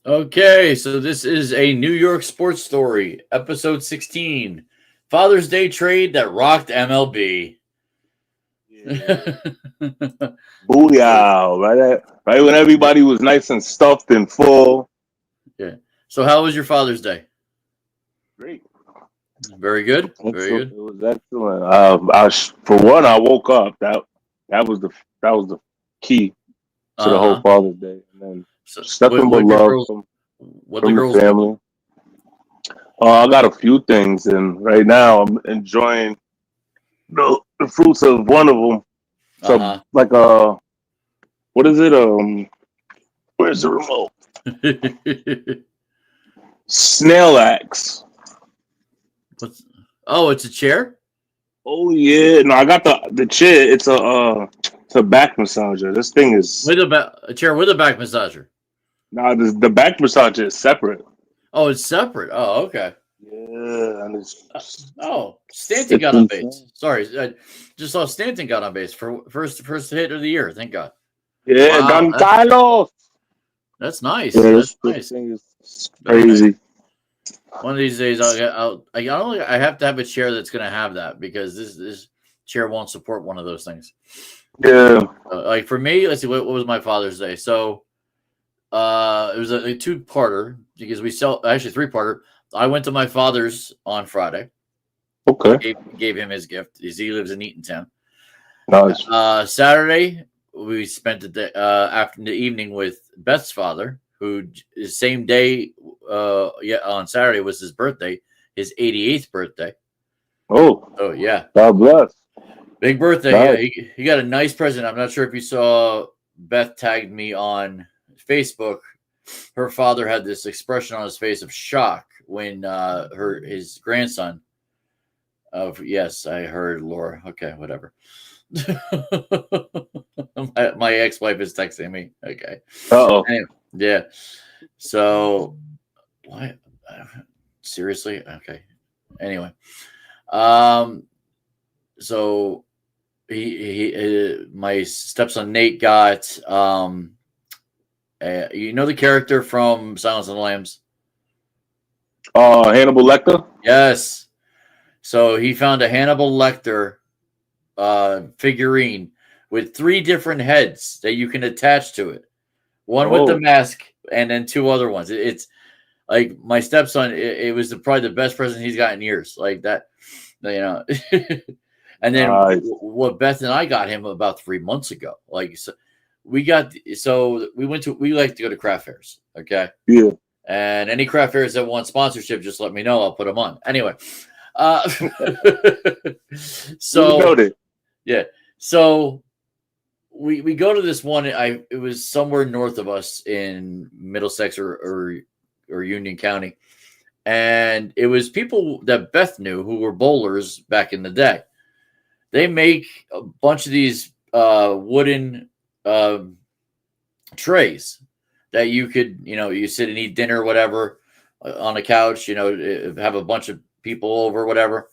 Okay, so this is a New York sports story, episode 16, Father's Day trade that rocked MLB. Yeah. Booyah! Right when everybody was nice and stuffed and full. Yeah. So, how was your Father's Day? Great. Very good. Very Excellent. good. It was excellent. For one, I woke up. That was the key to the whole Uh huh. Father's Day, and then So, just nothing but what the love girls? What the from the girls do? family. I got a few things, and right now I'm enjoying the fruits of one of them. So, Uh like what is it? Where's the remote? huh. Snail axe. What's? Oh, it's a chair. Oh yeah, no, I got the chair. It's a back massager. This thing is With a chair with a back massager. the back massager is separate. Oh, it's separate. Oh, okay. Yeah, and Oh, Stanton it's got on base. insane. Sorry, I just saw Stanton got on base for first hit of the year. Thank God. Yeah, Wow, Don Carlos. that's nice. Yeah, That's this nice. thing is Very nice. crazy. One of these days, I have to have a chair that's going to have that because this chair won't support one of those things. Yeah. Like for me, let's see, what was my Father's Day? So, it was a two-parter because we sell actually three-parter. I went to my father's on Friday. Okay. Gave him his gift. He lives in Eatontown. Nice. Saturday, we spent the evening with Beth's father, who the same day, on Saturday was his birthday, his 88th birthday. Oh, Oh yeah, God bless. big birthday. Nice. Yeah, he got a nice present. I'm not sure if you saw. Beth tagged me on Facebook. Her father had this expression on his face of shock when his grandson. Yes, I heard Laura. Okay, whatever. my ex-wife is texting me. Okay. Uh-oh. Anyway, yeah. So, what? Seriously? Okay. Anyway, so my stepson Nate got you know the character from Silence of the Lambs? Hannibal Lecter? Yes. So he found a Hannibal Lecter figurine with 3 different heads that you can attach to it. One with the Oh, mask, and then 2 other ones. It's like my stepson. It was probably the best present he's got in years. Like that, you know. And then nice. what Beth and I got him about 3 months ago. Like so we went to we like to go to craft fairs. Okay. Yeah. And any craft fairs that want sponsorship, just let me know. I'll put them on. Anyway, uh, You so noted. yeah, so we go to this one. It was somewhere north of us in Middlesex or Union County, and it was people that Beth knew who were bowlers back in the day. They make a bunch of these wooden trays that you could, you sit and eat dinner or whatever on a couch, have a bunch of people over, whatever.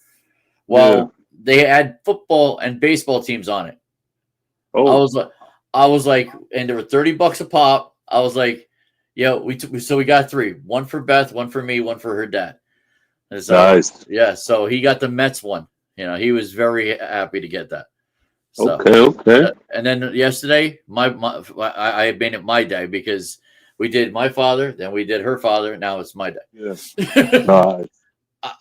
Yeah. Well, they had football and baseball teams on it. I Oh, was like, and there were $30 a pop. I was like, so we got 3, one for Beth, one for me, one for her dad. And so, nice. yeah, so he got the Mets one. He was very happy to get that. So, Okay. and then yesterday, I made it my day because we did my father, then we did her father. Now it's my Yeah. day. Nice.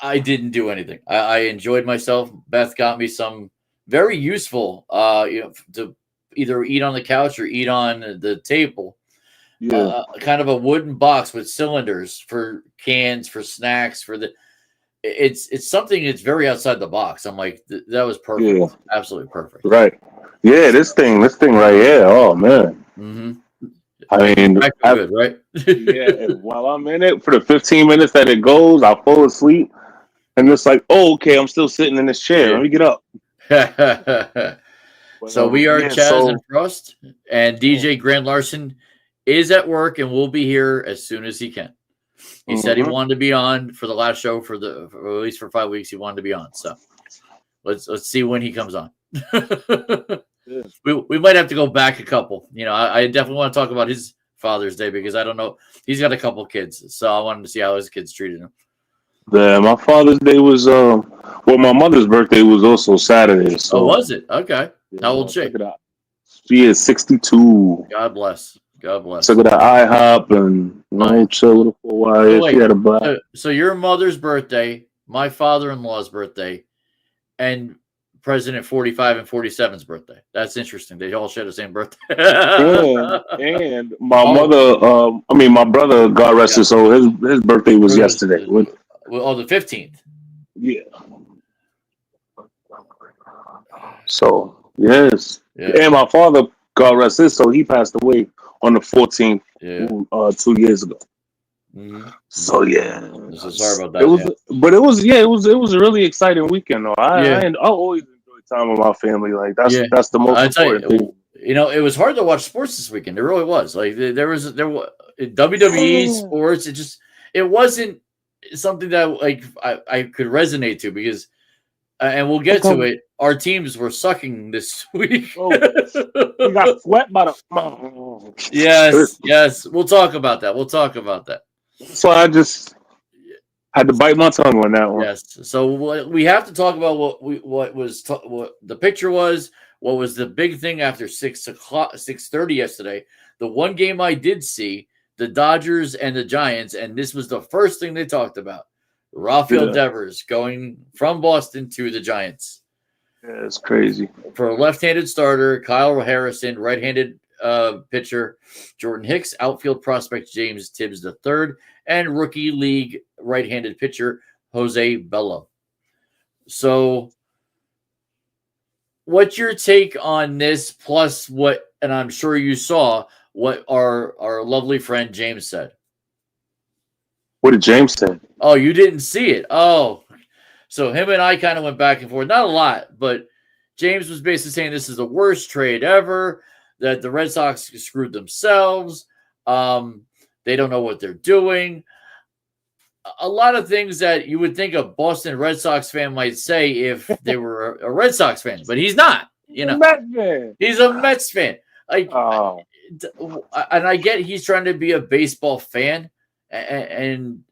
I didn't do anything. I enjoyed myself. Beth got me some very useful, to either eat on the couch or eat on the table. Yeah. Kind of a wooden box with cylinders for cans, for snacks, for the. It's something that's very outside the box. I'm like, that was perfect, Yeah. absolutely perfect. Right. Yeah, this thing right here. Oh man. Mm-hmm. I mean, I feel good, right? yeah, while I'm in it for the 15 minutes that it goes, I'll fall asleep. And it's like, oh, okay, I'm still sitting in this chair. Let me get up. But So we are yeah, Chaz and so Frost, and DJ Grant Larson is at work and will be here as soon as he can. He said he mhm. wanted to be on for the last show for at least for 5 weeks. He wanted to be on, so let's see when he comes on. Yeah. we might have to go back a couple. I definitely want to talk about his Father's Day because I don't know. He's got a couple kids, so I wanted to see how his kids treated him. Yeah, my Father's Day was my mother's birthday was also Saturday. So was it? Okay. How old she? She is 62. God bless. God bless. Took her to IHOP and chill with her for a while. Wait, she had a blast. So your mother's birthday, my father-in-law's birthday, and President 45 and 47's birthday. That's interesting. They all share the same birthday. and my mother, my brother, God rest his soul, his birthday was yesterday. The 15th. Yeah. So, yes. Yeah. And my father, God rest his soul, he passed away on the 14th 2 years ago. Mm-hmm. So yeah, so sorry about that. It was a really exciting weekend though. I always enjoy time with my family. Like that's the most important thing. You know, it was hard to watch sports this weekend. It really was. Like there was WWE sports. It wasn't something that like I could resonate to because, and we'll get to it. Our teams were sucking this week. We got swept by the. Yes. We'll talk about that. So I just had to bite my tongue on that one. Yes. So we have to talk about what the picture was. What was the big thing after 6:30 yesterday? The one game I did see, the Dodgers and the Giants, and this was the first thing they talked about. Rafael Devers going from Boston to the Giants. Yeah, it's crazy. For a left-handed starter, Kyle Harrison, right-handed pitcher, Jordan Hicks, outfield prospect James Tibbs III, and rookie league right-handed pitcher Jose Bello. So, what's your take on this? Plus, and I'm sure you saw what our lovely friend James said. What did James say? Oh, you didn't see it. Oh, so him and I kind of went back and forth. Not a lot, but James was basically saying this is the worst trade ever, that the Red Sox screwed themselves. They don't know what they're doing. A lot of things that you would think a Boston Red Sox fan might say if they were a Red Sox fan, but he's not. You know, he's a Mets fan. And I get he's trying to be a baseball fan, and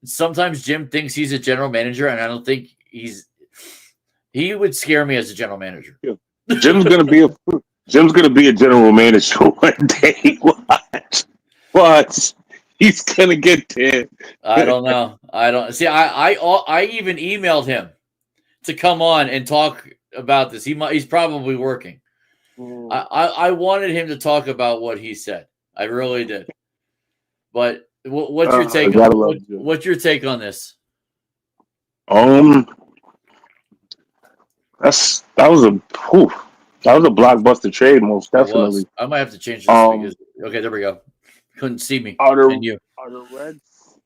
sometimes Jim thinks he's a general manager, and I don't think he would scare me as a general manager. Yeah. Jim's gonna be a general manager one day. Watch. He's gonna get there. I don't know. I don't see. I even emailed him to come on and talk about this. He's probably working. I wanted him to talk about what he said. I really did. But what's your take? What's your take on this? That was a blockbuster trade, most definitely. I might have to change this because okay, there we go. Couldn't see me. Are the Reds?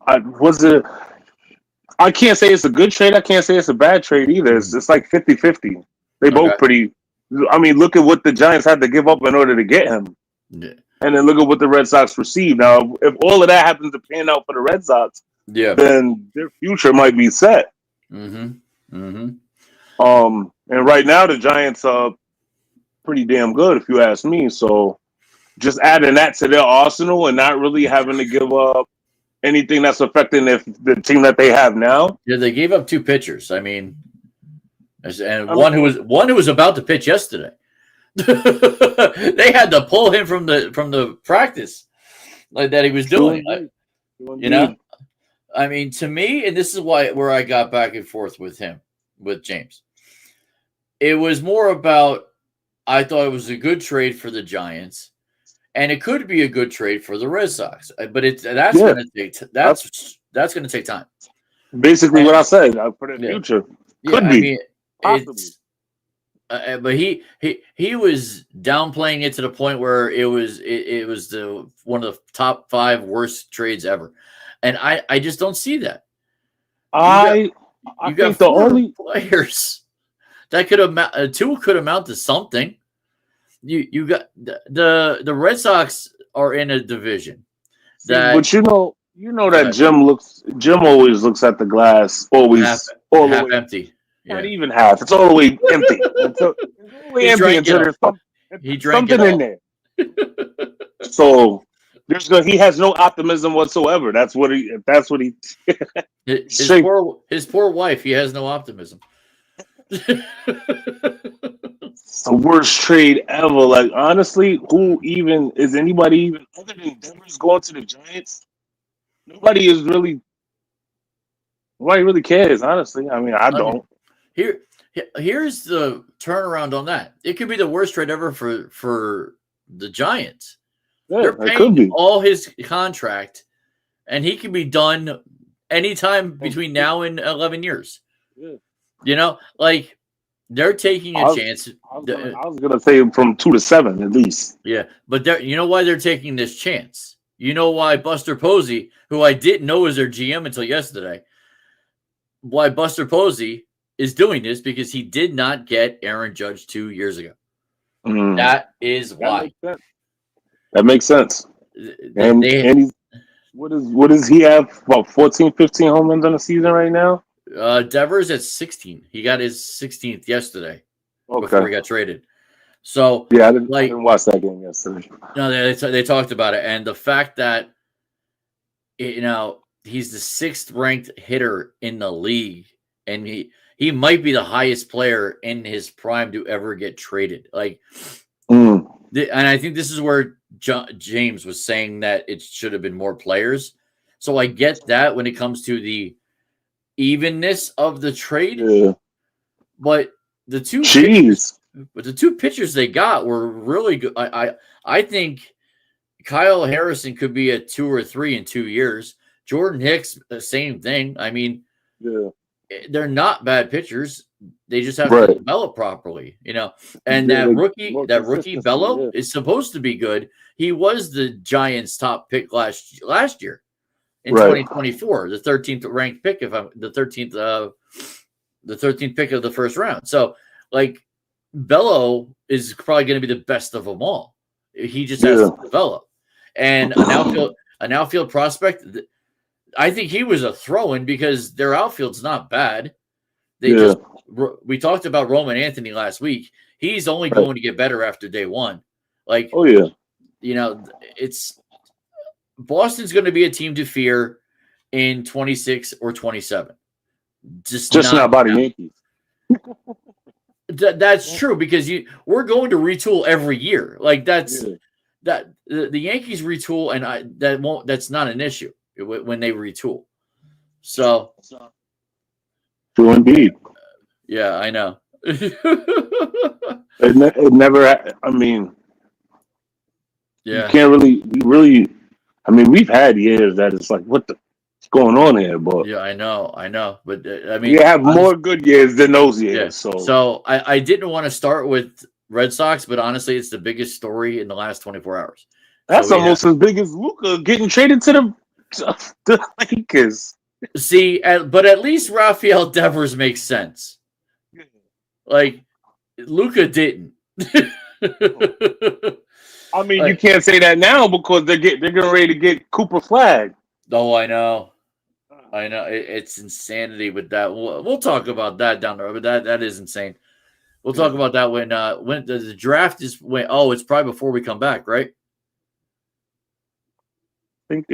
I can't say it's a good trade. I can't say it's a bad trade either. It's like 50-50. They both pretty. I mean, look at what the Giants had to give up in order to get him. Yeah. And then look at what the Red Sox received. Now, if all of that happens to pan out for the Red Sox, then their future might be set. Mm-hmm. Mm-hmm. And right now the Giants are pretty damn good, if you ask me. So just adding that to their arsenal and not really having to give up anything that's affecting the team that they have now. Yeah, they gave up 2 pitchers. I mean, and one who was about to pitch yesterday. They had to pull him from the practice like that he was doing. You know, I mean, to me, and this is where I got back and forth with James. It was more about I thought it was a good trade for the Giants, and it could be a good trade for the Red Sox. But that's going to take time. Basically, what I said for the future could be. I mean, but he was downplaying it to the point where it was one of the top 5 worst trades ever, and I just don't see that. I got think the only players that could amount 2 could amount to something. You got the Red Sox are in a division but you know that Jim always looks at the glass half empty. Not even half. It's all the way empty. It's all the way empty until there's something in there. So he has no optimism whatsoever. That's what he. His poor wife. He has no optimism. It's the worst trade ever. Like, honestly, is anybody even other than Devers going to the Giants? Nobody really cares, honestly. I mean, I don't. Here's the turnaround on that. It could be the worst trade ever for the Giants. Yeah, they're paying all his contract, and he can be done anytime between now and 11 years. Yeah. You know, like they're taking a chance. I was gonna say from 2 to 7 at least. Yeah, but you know why they're taking this chance? You know why Buster Posey, who I didn't know was their GM until yesterday, why Buster Posey is doing this, because he did not get Aaron Judge 2 years ago. That is why. That makes sense. And what does he have? About 14, 15 home runs on the season right now? Devers at 16. He got his 16th yesterday before he got traded. So yeah, I didn't watch that game yesterday. No, they talked about it, and the fact that he's the 6th ranked hitter in the league, and he might be the highest player in his prime to ever get traded. Like, and I think this is where James was saying that it should have been more players. So I get that when it comes to the evenness of the trade, but the two pitchers they got were really good. I think Kyle Harrison could be a 2 or 3 in 2 years. Jordan Hicks, the same thing. I mean, they're not bad pitchers. They just have to develop properly, And that rookie Bello is supposed to be good. He was the Giants' top pick last year in 2024, the 13th ranked pick. The 13th pick of the first round. So, like, Bello is probably going to be the best of them all. He just has to develop. And an outfield prospect, I think he was a throw-in because their outfield's not bad. We talked about Roman Anthony last week. He's only going to get better after day one. Like, it's Boston's going to be a team to fear in 26 or 27. Just not by the Yankees. That's true, because we're going to retool every year. Like, the Yankees retool, and that's not an issue when they retool. So true indeed. Yeah, I know. it never. I mean, you can't really. I mean, we've had years that it's like, what's going on here? But yeah, I know. But I mean, you have more good years than those years. Yeah. So I didn't want to start with Red Sox, but honestly, it's the biggest story in the last 24 hours. That's almost as big as Luka getting traded to the Lakers. See, but at least Rafael Devers makes sense. Like, Luka didn't. I mean, you can't say that now because they're getting ready to get Cooper flagged. Oh, I know. It's insanity with that. We'll talk about that down the road, but that is insane. We'll talk about that when the draft is. It's probably before we come back, right? I think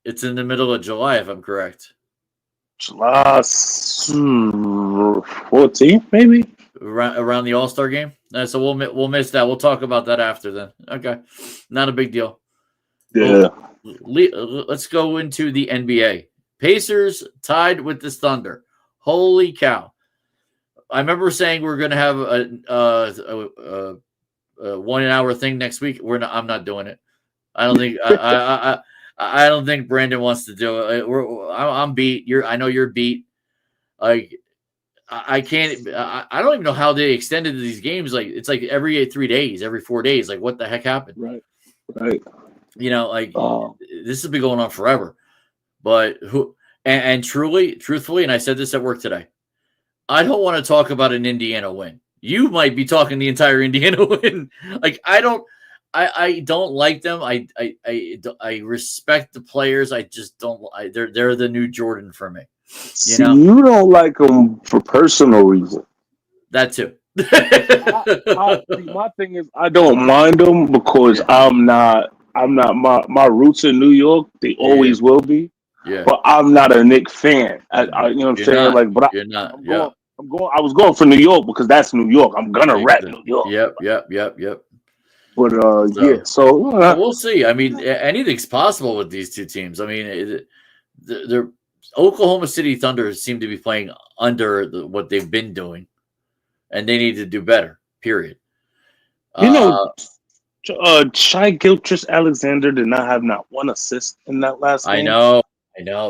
it's in the middle of July, if I'm correct. July 14th, maybe. Around the All-Star game. So we'll miss that. We'll talk about that after then. Okay. Not a big deal. Yeah. Let's go into the NBA. Pacers tied with the Thunder. Holy cow. I remember saying we're going to have a 1 hour thing next week. I'm not doing it. I don't think I don't think Brandon wants to do it. I'm beat. I know you're beat. Like, I can't. I don't even know how they extended these games. Like, it's like every 3 days, every 4 days. Like, what the heck happened? Right. This has been going on forever. But truthfully, and I said this at work today, I don't want to talk about an Indiana win. You might be talking the entire Indiana win. Like, I don't like them. I respect the players. I just don't. They're the new Jordan for me. You don't like them for personal reasons. That too. My thing is, I don't mind them because I'm not I'm not my roots in New York. They always will be. Yeah. But I'm not a Knicks fan. You know what I'm saying? Not. Like, but You're not. I'm Yeah. going. I was going for New York because that's New York. I'm gonna rep New York. Yep. But So, yeah. So but we'll see. I mean, anything's possible with these two teams. I mean, the Oklahoma City Thunder seem to be playing under what they've been doing, and they need to do better. Period. Shai Gilgeous-Alexander did not have not one assist in that last game. I know.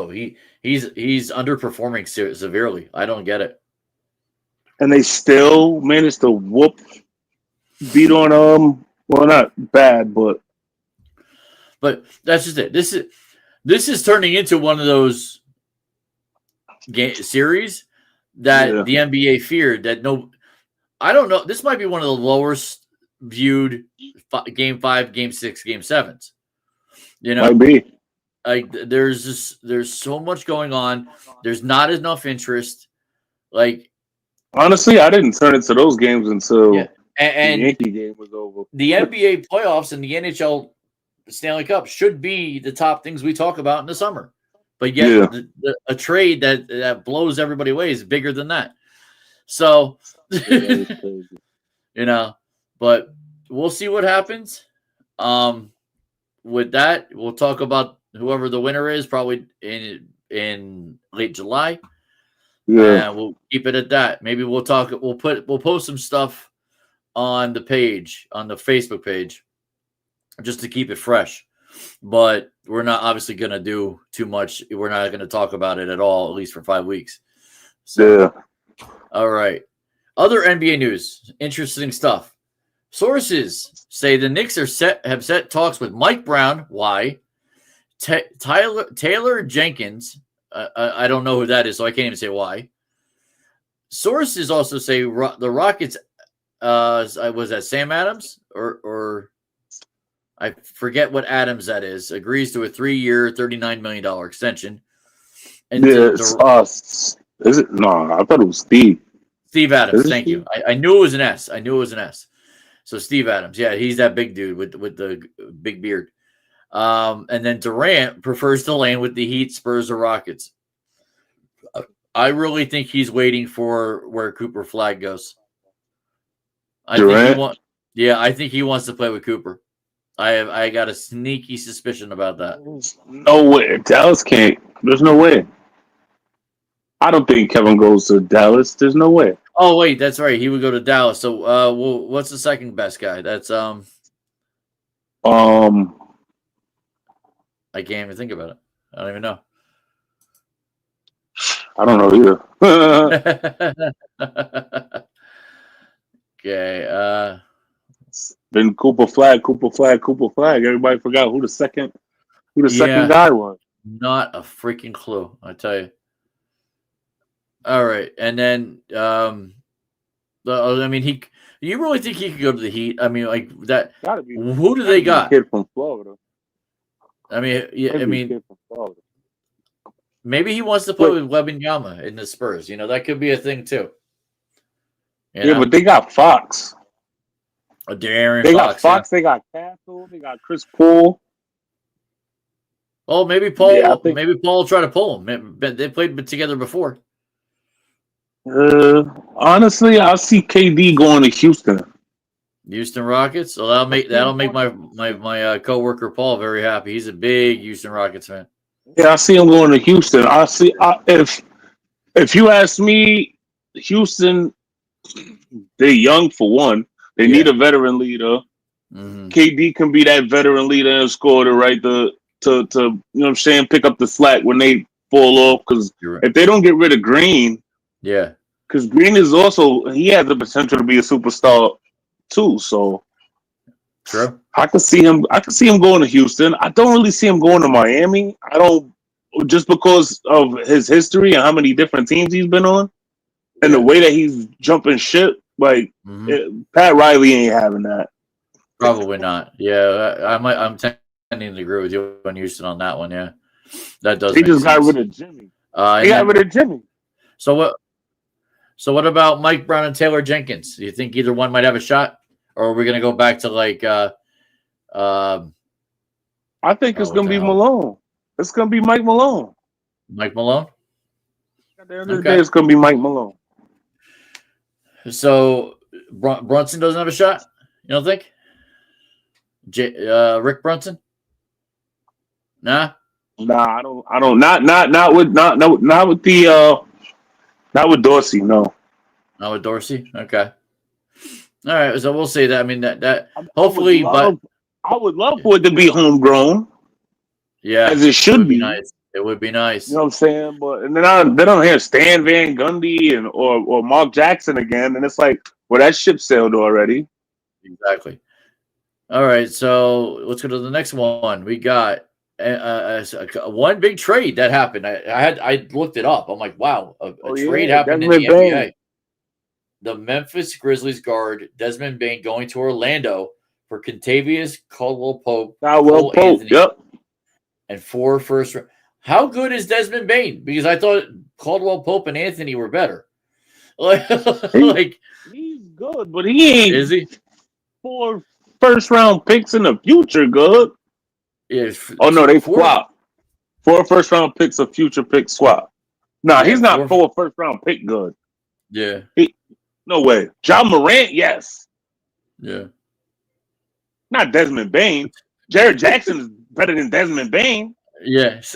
He's underperforming severely. I don't get it. And they still managed to beat on well, not bad, but that's just it. This is turning into one of those series that the NBA feared that I don't know. This might be one of the lowest viewed Game 5, Game 6, Game 7s. You know, might be. Like there's so much going on. There's not enough interest. Like honestly, I didn't turn into those games until and the Yankee game was over. The NBA playoffs and the NHL Stanley Cup should be the top things we talk about in the summer. But yet a trade that blows everybody away is bigger than that. So you know, but we'll see what happens. With that, we'll talk about whoever the winner is probably in late July. Yeah, we'll keep it at that. Maybe we'll post some stuff on the page, on the Facebook page, just to keep it fresh. But we're not obviously going to do too much. We're not going to talk about it at all, at least for 5 weeks. So, all right. Other NBA news, interesting stuff. Sources say the Knicks have set talks with Mike Brown. Why? Taylor Jenkins. I don't know who that is, so I can't even say why. Sources also say the Rockets. Was that Sam Adams or I forget what Adams that is? Agrees to a 3-year, $39 million extension. And is it? No, I thought it was Steve. Steve Adams. Thank you. I knew it was an S. So Steve Adams, yeah, he's that big dude with the big beard. And then Durant prefers to land with the Heat, Spurs, or Rockets. I really think he's waiting for where Cooper Flag goes. I think he wants to play with Cooper. I got a sneaky suspicion about that. No way. Dallas can't. There's no way. I don't think Kevin goes to Dallas. There's no way. Oh wait, that's right. He would go to Dallas. So, what's the second best guy? That's I can't even think about it. I don't even know. I don't know either. Okay. Then Cooper Flag. Everybody forgot who the second guy was. Not a freaking clue, I tell you. All right, and then I mean, you really think he could go to the Heat? I mean, like that. Who do they got? Kid from Florida. I mean, kid from Florida. Maybe he wants to play with Wembanyama in the Spurs. You know, that could be a thing too. But they got Fox. They got Fox. They got Castle. They got Chris Paul. Oh, maybe Paul. Yeah, maybe Paul will try to pull him. They played together before. Honestly, I see KD going to Houston. Houston Rockets. So that'll make my coworker Paul very happy. He's a big Houston Rockets fan. Yeah, I see him going to Houston. If you ask me, Houston, they're young for one. They need a veteran leader. Mm-hmm. KD can be that veteran leader and score to you know what I'm saying, pick up the slack when they fall off. Because if they don't get rid of Green, because Green is he has the potential to be a superstar too. So true. I could see him going to Houston. I don't really see him going to Miami. I don't, just because of his history and how many different teams he's been on, and the way that he's jumping ship. Like Pat Riley ain't having that. Probably not. Yeah, I'm tending to agree with you on Houston on that one. Yeah, that does. He just got rid of Jimmy. He got rid of Jimmy. So what about Mike Brown and Taylor Jenkins? Do you think either one might have a shot, or are we going to go back to like I think it's going to be Malone. It's going to be Mike Malone. Mike Malone? At the end of the day, it's going to be Mike Malone. So Brunson doesn't have a shot? You don't think? Rick Brunson? Nah. Nah, I don't. Not with Dorsey. No. Not with Dorsey. Okay. All right. So we'll say that. I mean that hopefully, but I would love for it to be homegrown. Yeah, as it should be. Nice. It would be nice. You know what I'm saying? But and then I hear Stan Van Gundy or Mark Jackson again, and it's like, well, that ship sailed already. Exactly. All right, so let's go to the next one. We got one big trade that happened. I looked it up. I'm like, wow, a trade happened Desmond in the NBA. The Memphis Grizzlies guard Desmond Bane going to Orlando for Kentavious Caldwell-Pope, yep, and 4 first. How good is Desmond Bane? Because I thought Caldwell-Pope and Anthony were better. Like he's good, but he ain't. Is he? 4 first-round picks in the future, good. Yeah. Oh no, they swap. 4 first-round picks, a future pick swap. Nah, he's not 4 first-round pick good. Yeah. No way. John Morant, yes. Yeah. Not Desmond Bane. Jared Jackson is better than Desmond Bane. Yes.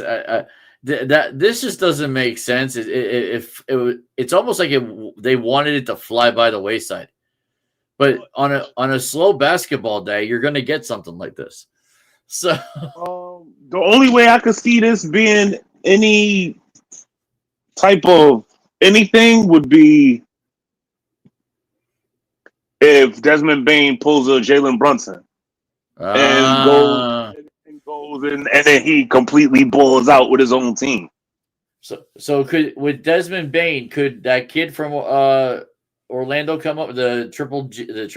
This just doesn't make sense. It's almost like they wanted it to fly by the wayside. But on a slow basketball day, you're going to get something like this. So the only way I could see this being any type of anything would be if Desmond Bane pulls a Jalen Brunson and then he completely balls out with his own team. So with Desmond Bane, could that kid from Orlando come up with the triple G, the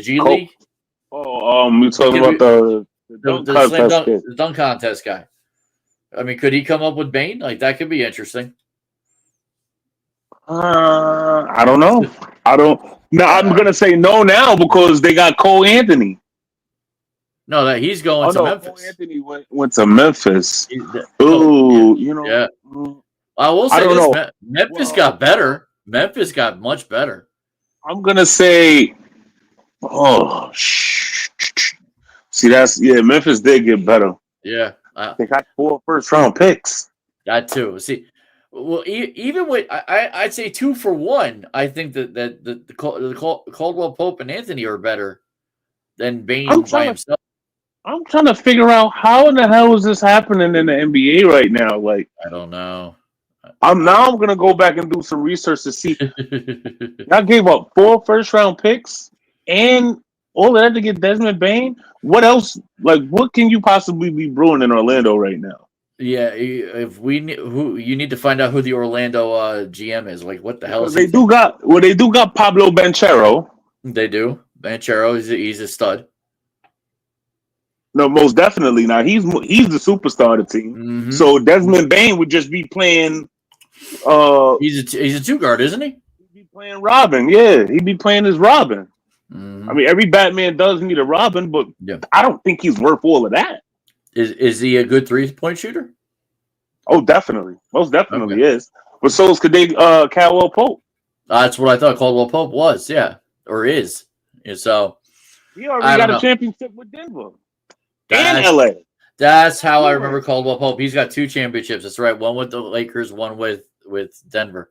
G League? You're talking about the dunk contest guy. I mean, could he come up with Bane? Like that could be interesting. I don't know. No, I'm gonna say no now because they got Cole Anthony. No, that he's going to Memphis. Cole Anthony went to Memphis. Yeah. I will say this: Memphis got better. Memphis got much better. I'm gonna say, Memphis did get better. Yeah, they got 4 first-round picks. That too. See, well, even with I'd say 2 for 1. I think that the Caldwell Pope and Anthony are better than Bane by himself. I'm trying to figure out how in the hell is this happening in the NBA right now. Like, I don't know. I'm gonna go back and do some research to see. I gave up 4 first-round picks and all of that to get Desmond Bane. What else? Like, what can you possibly be brewing in Orlando right now? Yeah, if you need to find out who the Orlando GM is. Like, what the hell is they do got Pablo Banchero. They do. Banchero, he's a stud. No, most definitely. Now he's the superstar of the team. Mm-hmm. So Desmond Bane would just be playing. He's a 2 guard, isn't he? He'd be playing Robin. Yeah, he'd be playing as Robin. Mm-hmm. I mean, every Batman does need a Robin, but I don't think he's worth all of that. Is he a good 3-point shooter? Oh, definitely. Most definitely is. But so is Caldwell Pope. That's what I thought Caldwell Pope was, or is. And so he already got a championship with Denver and LA. That's how I remember Caldwell Pope. He's got 2 championships. That's right. One with the Lakers, one with Denver.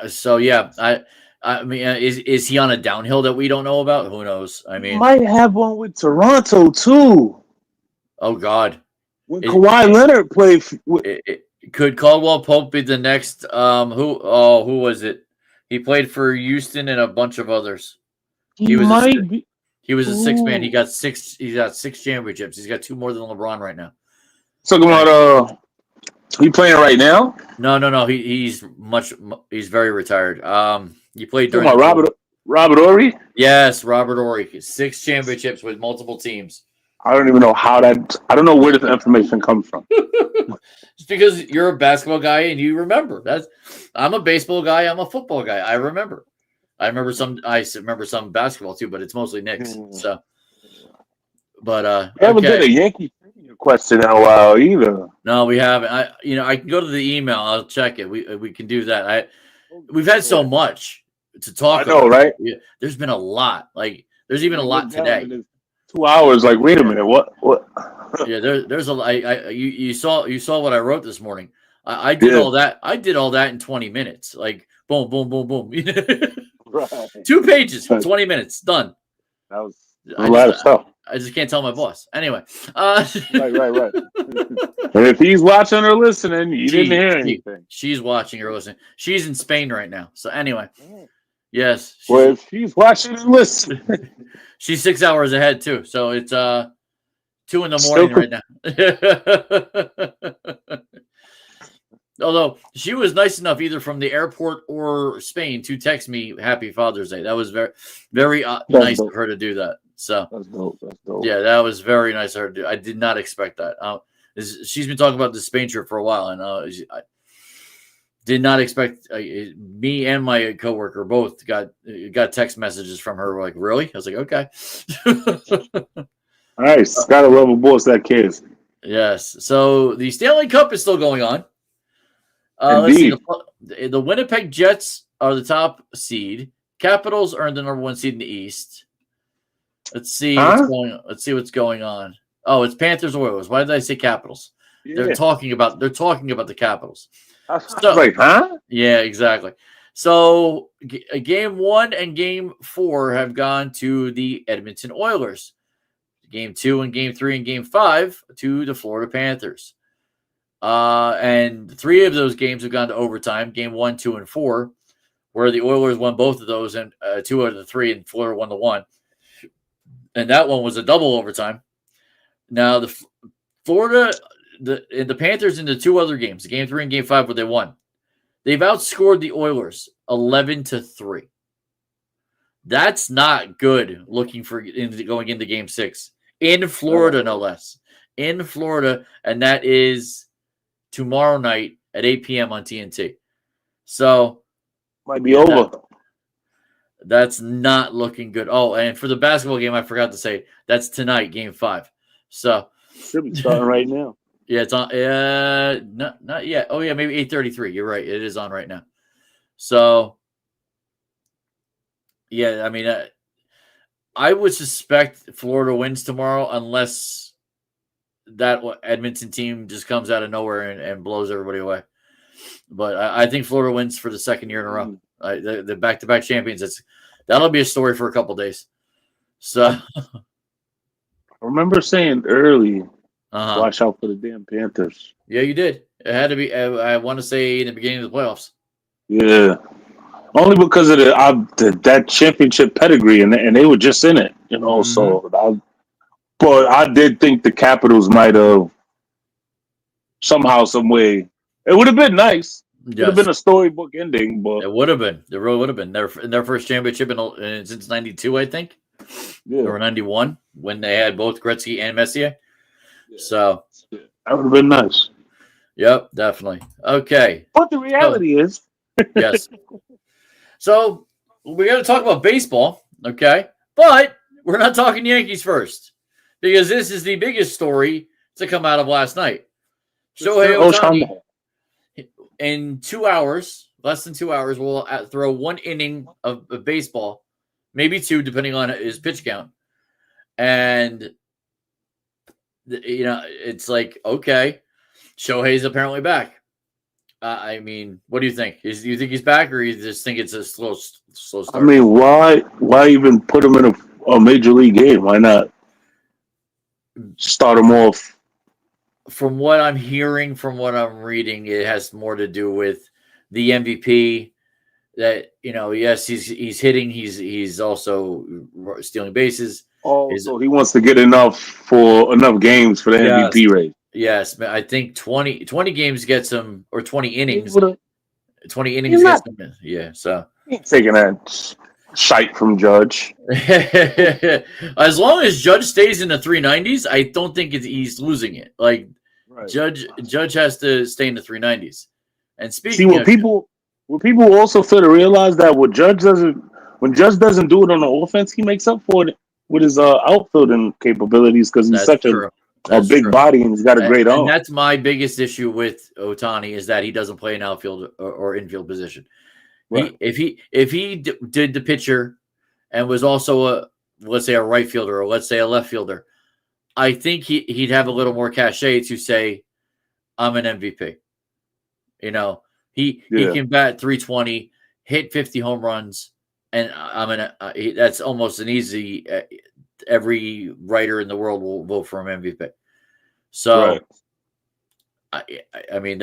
So I mean, is he on a downhill that we don't know about? Who knows? I mean, he might have one with Toronto too. Oh God! When Kawhi Leonard played, could Caldwell Pope be the next? Who was it? He played for Houston and a bunch of others. He was a 6 man. He got 6. He got 6 championships. He's got 2 more than LeBron right now. Talking about he playing right now? No. He's very retired. He played during Robert Horry. Yes, Robert Horry. 6 championships with multiple teams. I don't even know I don't know where this information comes from. It's because you're a basketball guy and you remember. I'm a baseball guy. I'm a football guy. I remember some basketball too, but it's mostly Knicks. So, But we haven't did a Yankee question in a while either. No, we haven't. I can go to the email. I'll check it. We can do that. We've had so much to talk about. I know, right? Yeah, there's been a lot. Like, there's even a lot today. 2 hours. Like, wait a minute. What? Yeah, there's a. You saw what I wrote this morning. I did all that. I did all that in 20 minutes. Like, boom, boom, boom, boom. Right. 2 pages, 20 minutes, done. That was a lot of stuff. I just can't tell my boss. Anyway. Right. And if he's watching or listening, you didn't hear anything. She's watching or listening. She's in Spain right now. So anyway. Yes. Well, if she's watching and listening. She's 6 hours ahead too. So it's 2 in the morning right now. Although she was nice enough either from the airport or Spain to text me Happy Father's Day. That was very, very nice of her to do that. So that's dope. Yeah, that was very nice of her to do. I did not expect that. She's been talking about the Spain trip for a while, and I did not expect me and my coworker both got text messages from her. We're like, really? I was like, okay. Nice. Gotta love a boss that cares. Yes. So the Stanley Cup is still going on. Let's see. The Winnipeg Jets are the top seed. Capitals are the number 1 seed in the East. Let's see what's going on. Oh, it's Panthers Oilers. Why did I say Capitals? Yeah. They're talking about the Capitals. Yeah, exactly. So game 1 and game 4 have gone to the Edmonton Oilers. Game 2 and game 3 and game 5 to the Florida Panthers. And 3 of those games have gone to overtime. Game 1, 2, and 4, where the Oilers won both of those, and 2 out of the 3, and Florida won the 1. And that one was a double overtime. Now the Panthers in the 2 other games, game 3 and game 5, where they won, they've outscored the Oilers 11-3. That's not good. Looking for going into game 6 in Florida, no less. In Florida, and that is tomorrow night at 8 p.m. on TNT. So might be over. That's not looking good. Oh, and for the basketball game, I forgot to say that's tonight, game 5. So should be starting right now. Yeah, it's on. Not yet. Oh yeah, maybe 8:33. You're right. It is on right now. So yeah, I mean, I would suspect Florida wins tomorrow unless that Edmonton team just comes out of nowhere and blows everybody away. But I think Florida wins for the 2nd year in a row. The back-to-back champions. That'll be a story for a couple days. So I remember saying early, watch out for the damn Panthers. Yeah, you did. It had to be. I want to say in the beginning of the playoffs. Yeah, only because of that championship pedigree, and they were just in it, you know. Mm-hmm. But I did think the Capitals might have somehow, some way. It would have been nice. Yes. It would have been a storybook ending, but it would have been. It really would have been. Their first championship since '92, I think. Yeah. Or '91 when they had both Gretzky and Messier. Yeah. So that would have been nice. Yep, definitely. Okay. But the reality is, yes. So we got to talk about baseball, okay? But we're not talking Yankees first because this is the biggest story to come out of last night. Shohei Ohtani, in 2 hours, less than 2 hours, will throw 1 inning of baseball, maybe 2, depending on his pitch count. And, you know, it's like, okay, Shohei's apparently back. I mean, what do you think? Do you think he's back, or you just think it's a slow start? I mean, why even put him in a major league game? Why not start him off? From what I'm hearing, from what I'm reading, it has more to do with the MVP. That, you know, yes, he's hitting. He's also stealing bases. Oh, so he wants to get enough games for the MVP race. Yes, I think 20 games gets him, or 20 innings. 20 innings gets him. Yeah, so he ain't taking that shite from Judge. As long as Judge stays in the 390s, I don't think he's losing it. Like, right. Judge has to stay in the 390s. And speaking of people also fail to realize that when Judge doesn't do it on the offense, he makes up for it outfielding capabilities because he's such a big body and he's got a great arm. And that's my biggest issue with Ohtani is that he doesn't play an outfield or infield position. Right. If he did the pitcher and was also let's say a right fielder or let's say a left fielder, I think he'd have a little more cachet to say, I'm an MVP. You know, he can bat 320, hit 50 home runs, and that's almost an easy. Every writer in the world will vote for him MVP. So, right. I mean,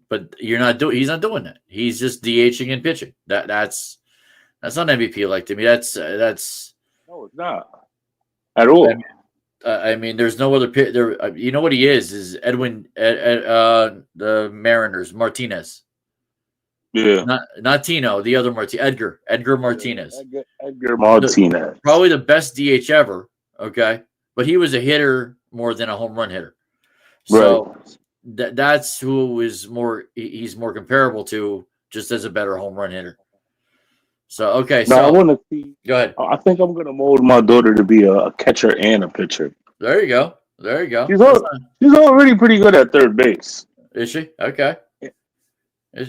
but he's not doing that. He's just DHing and pitching. That's not MVP like to me. That's no, it's not at all. I mean, there's no other pit there. You know what he is Edwin, the Mariners, Martinez. Yeah, not Tino, the other Edgar Martinez. Edgar Martinez, probably the best DH ever. Okay, but he was a hitter more than a home run hitter. So that's who is more. He's more comparable to just as a better home run hitter. So okay, now I want to see. Go ahead. I think I'm going to mold my daughter to be a catcher and a pitcher. There you go. She's already pretty good at third base. Is she? Okay. Yeah.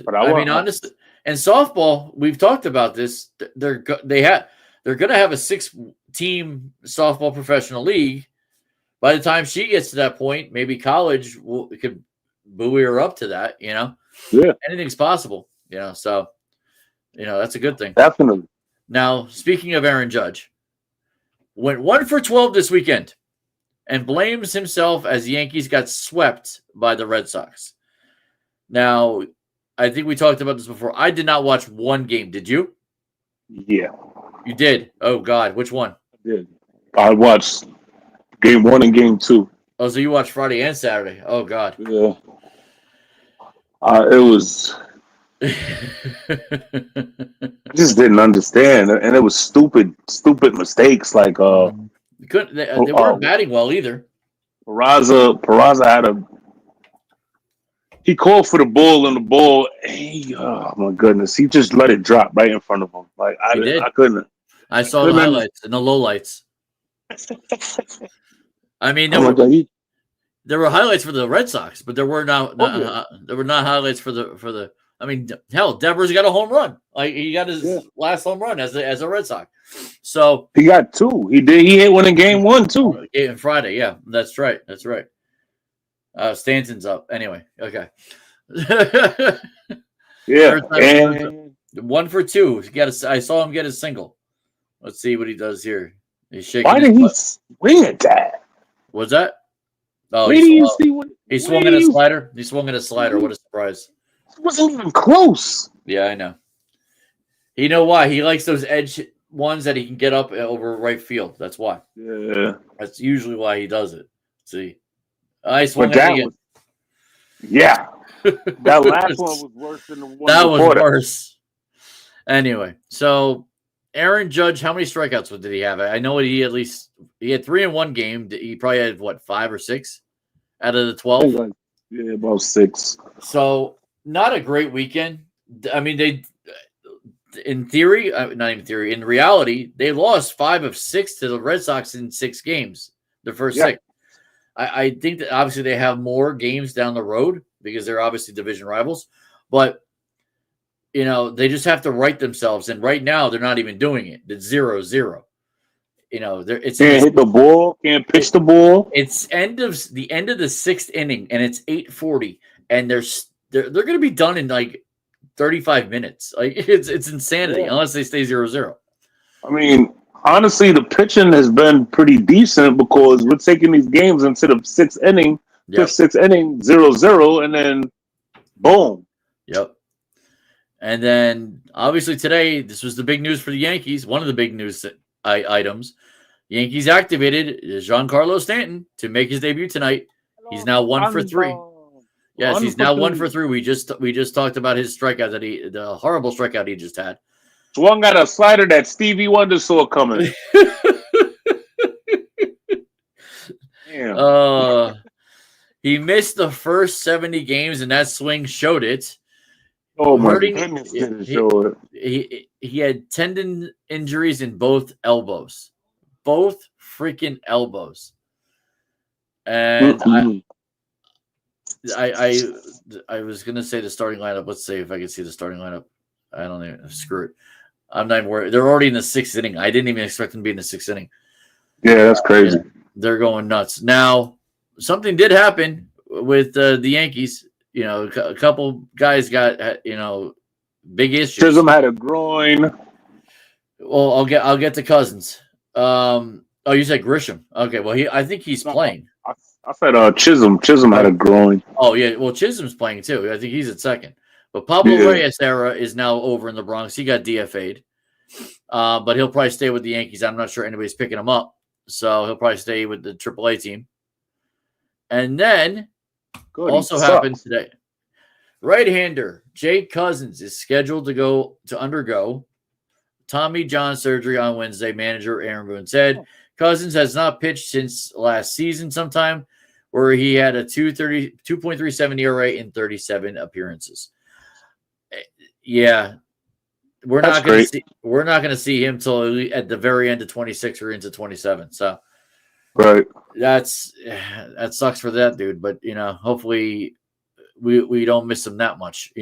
But I mean, honestly, and softball, we've talked about this. They're going to have a 6-team softball professional league. By the time she gets to that point, maybe college could buoy her up to that. You know, anything's possible. You know, so. You know, that's a good thing. Definitely. Now, speaking of Aaron Judge, went 1 for 12 this weekend and blames himself as the Yankees got swept by the Red Sox. Now, I think we talked about this before. I did not watch one game. Did you? Yeah. You did? Oh, God. Which one? I did. I watched game 1 and game 2. Oh, so you watched Friday and Saturday. Oh, God. Yeah. It was... I just didn't understand, and it was stupid mistakes. Like they weren't batting well either. Peraza had he called for the ball, and the ball. Oh my goodness, he just let it drop right in front of him. Like I couldn't. I saw the highlights and the lowlights. I mean, there were highlights for the Red Sox, but there were not highlights for the. I mean, hell, Devers got a home run. Like he got his last home run as a Red Sox. So he got 2. He hit one in game 1 too. In Friday, yeah, that's right. Stanton's up anyway. Okay. Yeah, and 1 for 2. I saw him get a single. Let's see what he does here. He's shaking. Why did he swing at that? What's that? Oh, he swung at a slider. He swung at a slider. What a surprise! It wasn't even close. Yeah, I know. You know why? He likes those edge ones that he can get up over right field. That's why. Yeah. That's usually why he does it. See? I swung at it. Yeah. That last one was worse than the one that was worse. Anyway, so Aaron Judge, how many strikeouts did he have? I know he had 3 in one game. He probably had 5 or 6 out of the 12. Yeah, about 6. So not a great weekend. I mean, in theory, not even theory, in reality, they lost 5 of 6 to the Red Sox in 6 games. The first 6. I think that obviously they have more games down the road because they're obviously division rivals, but you know, they just have to right themselves. And right now they're not even doing it. It's 0-0. You know, can't hit the ball, can't pitch the ball. It's the end of the 6th inning, and it's 8:40, and they're going to be done in like 35 minutes. Like it's insanity unless they stay 0-0. I mean, honestly, the pitching has been pretty decent because we're taking these games instead of 6th inning, 6th inning, 0-0, and then boom. Yep. And then obviously today, this was the big news for the Yankees. One of the big news items. Yankees activated Giancarlo Stanton to make his debut tonight. He's now 1 for 3. Yes, he's now 1 for 3. We just talked about his strikeout the horrible strikeout he just had. Swung at a slider that Stevie Wonder saw coming. Damn. He missed the first 70 games, and that swing showed it. Oh my goodness, didn't show it. He had tendon injuries in both elbows. both freaking elbows. And I was gonna say the starting lineup. Let's see if I can see the starting lineup. I don't even screw it. I'm not even worried. They're already in the 6th inning. I didn't even expect them to be in the 6th inning. Yeah, that's crazy. They're going nuts. Now, something did happen with the Yankees. You know, a couple guys got big issues. Chisholm had a groin. Well, I'll get to Cousins. You said Grisham. Okay, well I think he's playing. I said Chisholm. Chisholm had a groin. Oh yeah, well Chisholm's playing too. I think he's at second. But Pablo Reyes era is now over in the Bronx. He got DFA'd. But he'll probably stay with the Yankees. I'm not sure anybody's picking him up. So he'll probably stay with the AAA team. And then happened today. Right-hander Jake Cousins is scheduled to undergo Tommy John surgery on Wednesday, manager Aaron Boone said. Cousins has not pitched since last season sometime, where he had a 2.37 ERA in 37 appearances. Yeah. We're not going to see him till at the very end of 26 or into 27. So right. That sucks for that dude, but hopefully we don't miss him that much,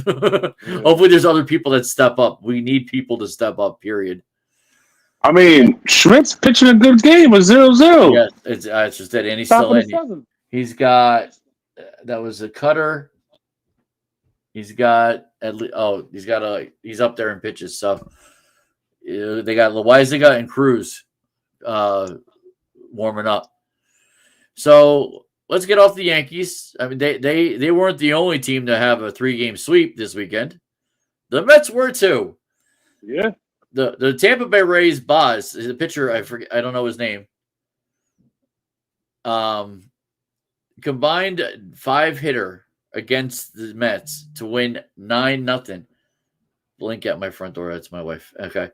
Hopefully there's other people that step up. We need people to step up, period. I mean, Schmidt's pitching a good game, a 0-0. Yeah, it's just that, and he's still in. He's got that was a cutter. He's got he's up there in pitches. So they got Loaizaga and Cruz warming up. So let's get off the Yankees. I mean, they weren't the only team to have a 3-game sweep this weekend. The Mets were too. Yeah. The Tampa Bay Rays boss, the pitcher, I don't know his name. Combined 5-hitter against the Mets to win 9-0. Blink at my front door. That's my wife. Okay.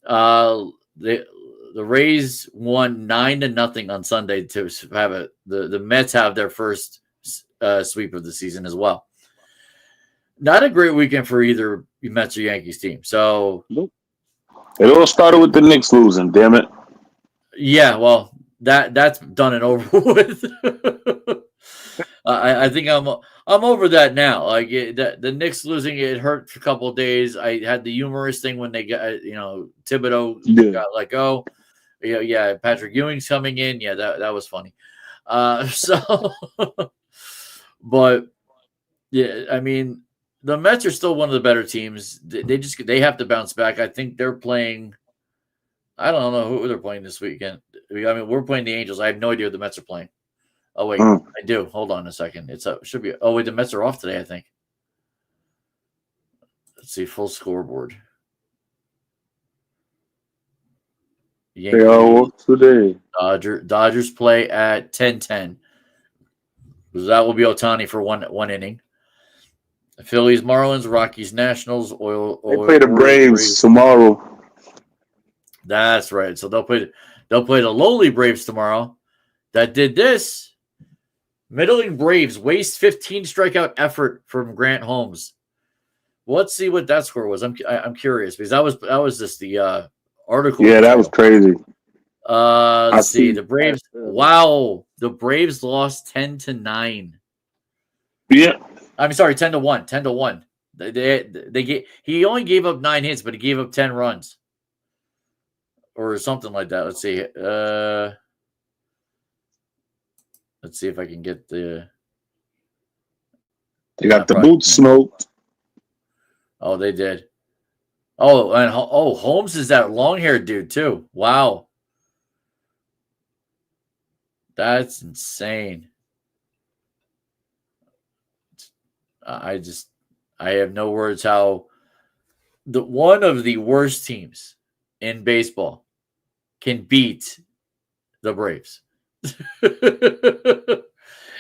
The Rays won 9-0 on Sunday to have the Mets have their first sweep of the season as well. Not a great weekend for either Mets or Yankees team. So nope. It all started with the Knicks losing, damn it. Yeah, well, that's done and over with. I think I'm over that now. Like the Knicks losing, it hurt for a couple of days. I had the humorous thing when they got Thibodeau got let go. Yeah, Patrick Ewing's coming in. Yeah, that was funny. But yeah, I mean, the Mets are still one of the better teams. They have to bounce back. I think they're playing. I don't know who they're playing this weekend. I mean, we're playing the Angels. I have no idea who the Mets are playing. Oh wait, I do. Hold on a second. Should be. Oh wait, the Mets are off today, I think. Let's see, full scoreboard. Yankees, they are off today. Dodgers play at 10:10. That will be Ohtani for one inning. Phillies, Marlins, Rockies, Nationals, They play the Braves tomorrow. That's right. So they'll play the lowly Braves tomorrow. That did this. Middling Braves waste 15 strikeout effort from Grant Holmes. Well, let's see what that score was. I'm curious because that was just the article. Yeah, that was crazy. Let's see. The Braves. Wow, the Braves lost 10-9. Yeah. I'm sorry, 10-1. 10-1. He only gave up 9 hits, but he gave up 10 runs. Or something like that. Let's see. Let's see if I can get the. They got the boots smoked. Oh, they did. Oh, and Holmes is that long-haired dude too. Wow, that's insane. I have no words how one of the worst teams in baseball can beat the Braves.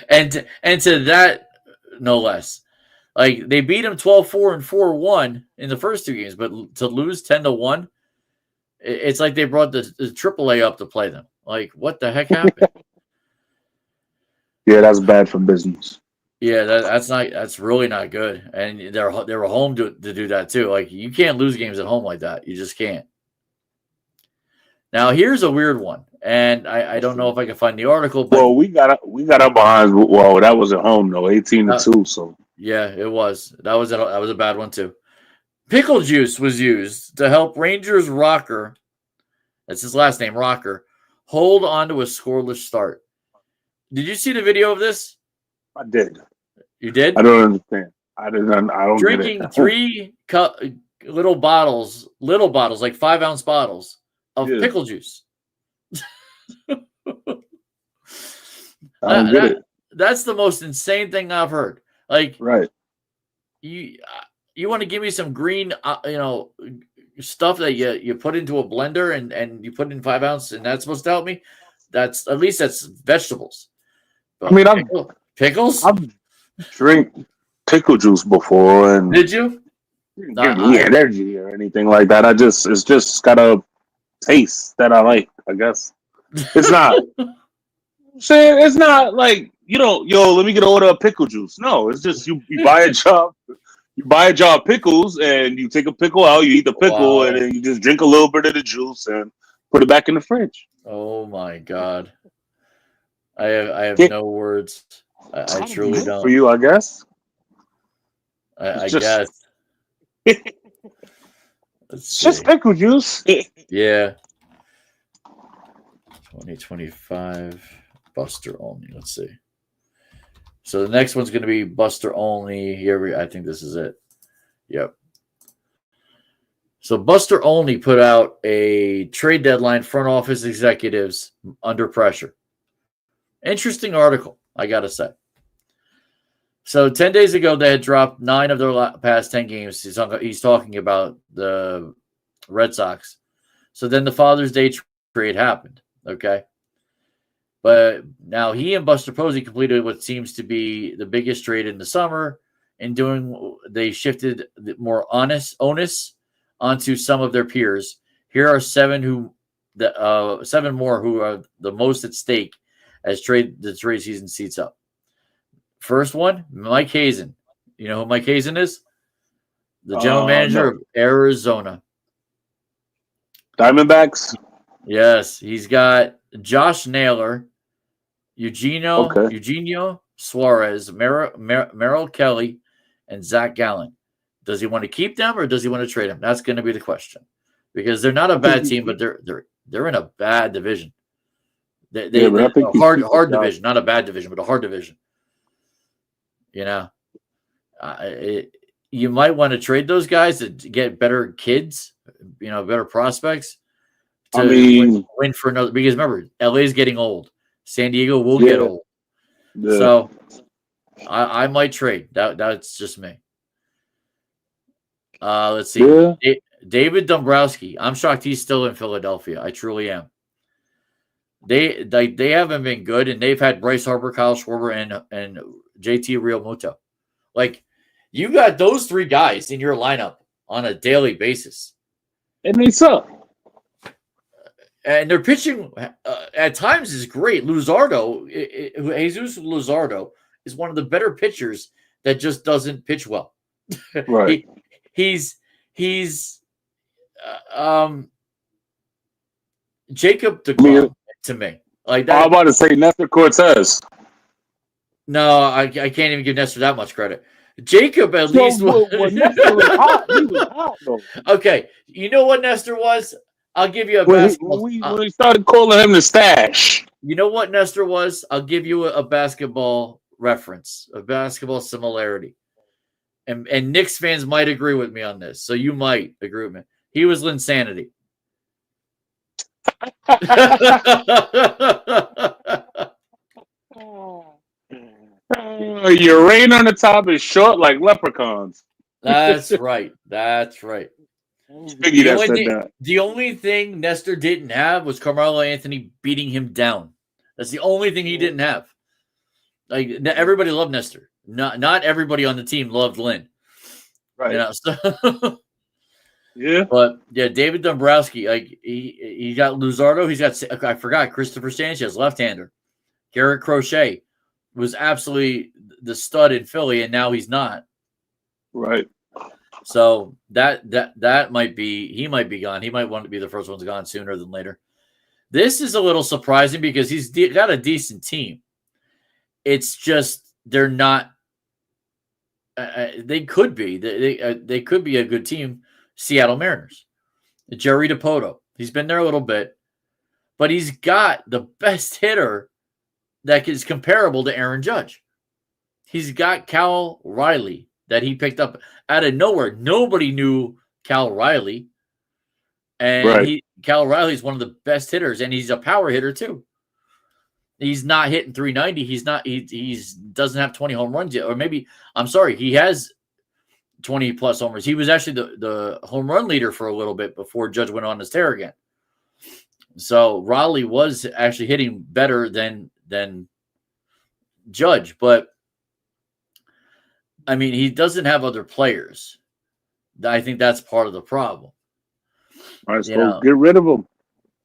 and to that, no less. Like they beat them 12-4 and 4-1 in the first 2 games, but to lose 10-1, it's like they brought the AAA up to play them. Like, what the heck happened? Yeah, that's bad for business. Yeah, that's really not good. And they were home to do that too. Like you can't lose games at home like that. You just can't. Now here's a weird one, and I don't know if I can find the article, but Well, we got our behinds. Well, that was at home though, 18-2. So yeah, it was. That was a bad one too. Pickle juice was used to help Rangers rocker, that's his last name, Rocker, hold on to a scoreless start. Did you see the video of this? I did. You did? I don't understand. I don't Drinking get it. 3 little bottles, like 5-ounce bottles of pickle juice. I don't get it. That's the most insane thing I've heard. Like, right. You want to give me some green, stuff that you put into a blender and you put in 5 ounce, and that's supposed to help me? That's vegetables. But I mean, pickles. I've drink pickle juice before, and did you? Didn't give me energy or anything like that. It's just got a taste that I like. I guess it's not. It's not like let me get an order of pickle juice. No, it's just you buy a jar. You buy a jar of pickles and you take a pickle out, you eat the pickle, and then you just drink a little bit of the juice and put it back in the fridge. Oh my God. I have no words. I truly don't. For you, I guess. I guess. It's just pickle juice. Yeah. 2025 Buster only. Let's see. So the next one's going to be Buster only. Here, I think this is it. Yep. So Buster only put out a trade deadline, front office executives under pressure. Interesting article, I got to say. So 10 days ago, they had dropped 9 of their past 10 games. He's talking about the Red Sox. So then the Father's Day trade happened, okay? But now he and Buster Posey completed what seems to be the biggest trade in the summer. They shifted the more onus onto some of their peers. Here are 7 more who are the most at stake as the trade season seats up. First one, Mike Hazen. You know who Mike Hazen is? The general manager of Arizona Diamondbacks. Yes, he's got Josh Naylor, Eugenio Suarez, Merrill Kelly, and Zach Gallen. Does he want to keep them or does he want to trade them? That's going to be the question, because they're not a bad team, but they're in a bad division. They're a hard division, not a bad division, but a hard division. You might want to trade those guys to get better kids, better prospects to win for another. Because remember, LA's getting old. San Diego will get old. Yeah. So I might trade. That's just me. Let's see. Yeah. David Dombrowski. I'm shocked he's still in Philadelphia. I truly am. They haven't been good, and they've had Bryce Harper, Kyle Schwarber, and JT Realmuto. Like, you got those 3 guys in your lineup on a daily basis, and they suck. And their pitching at times is great. Jesus Luzardo is one of the better pitchers that just doesn't pitch well. Right. He's Jacob DeGrom to me. Like that. I'm about to say Nestor Cortez. No, I can't even give Nestor that much credit. Jacob at least was. Nestor was hot. He was hot though. Okay, you know what Nestor was? I'll give you a basketball. When we started calling him the stash. You know what Nestor was? I'll give you a basketball reference, a basketball similarity. And Knicks fans might agree with me on this, so you might agree with me. He was Linsanity. Your rain on the top is short like leprechauns. That's right. That's right. The only thing Nestor didn't have was Carmelo Anthony beating him down. That's the only thing he didn't have. Like, everybody loved Nestor. Not everybody on the team loved Lynn. Right. Yeah. But yeah, David Dombrowski, like he got Luzardo. He's got, I forgot, Christopher Sanchez, left-hander. Garrett Crochet was absolutely the stud in Philly, and now he's not. Right. So that might be, he might be gone. He might want to be the first one's gone sooner than later. This is a little surprising because he's got a decent team. It's just they're not. They could be. They could be a good team. Seattle Mariners. Jerry DiPoto. He's been there a little bit, but he's got the best hitter that is comparable to Aaron Judge. He's got Cal Riley that he picked up out of nowhere. Nobody knew Cal Riley. And Cal Riley is one of the best hitters, and he's a power hitter too. He's not hitting 390. He's not. He doesn't have 20 home runs yet, or maybe I'm sorry, he has 20 plus homers. He was actually the home run leader for a little bit before Judge went on his tear again. So Riley was actually hitting better than Judge, but I mean he doesn't have other players. I think that's part of the problem. All right, so get rid of him.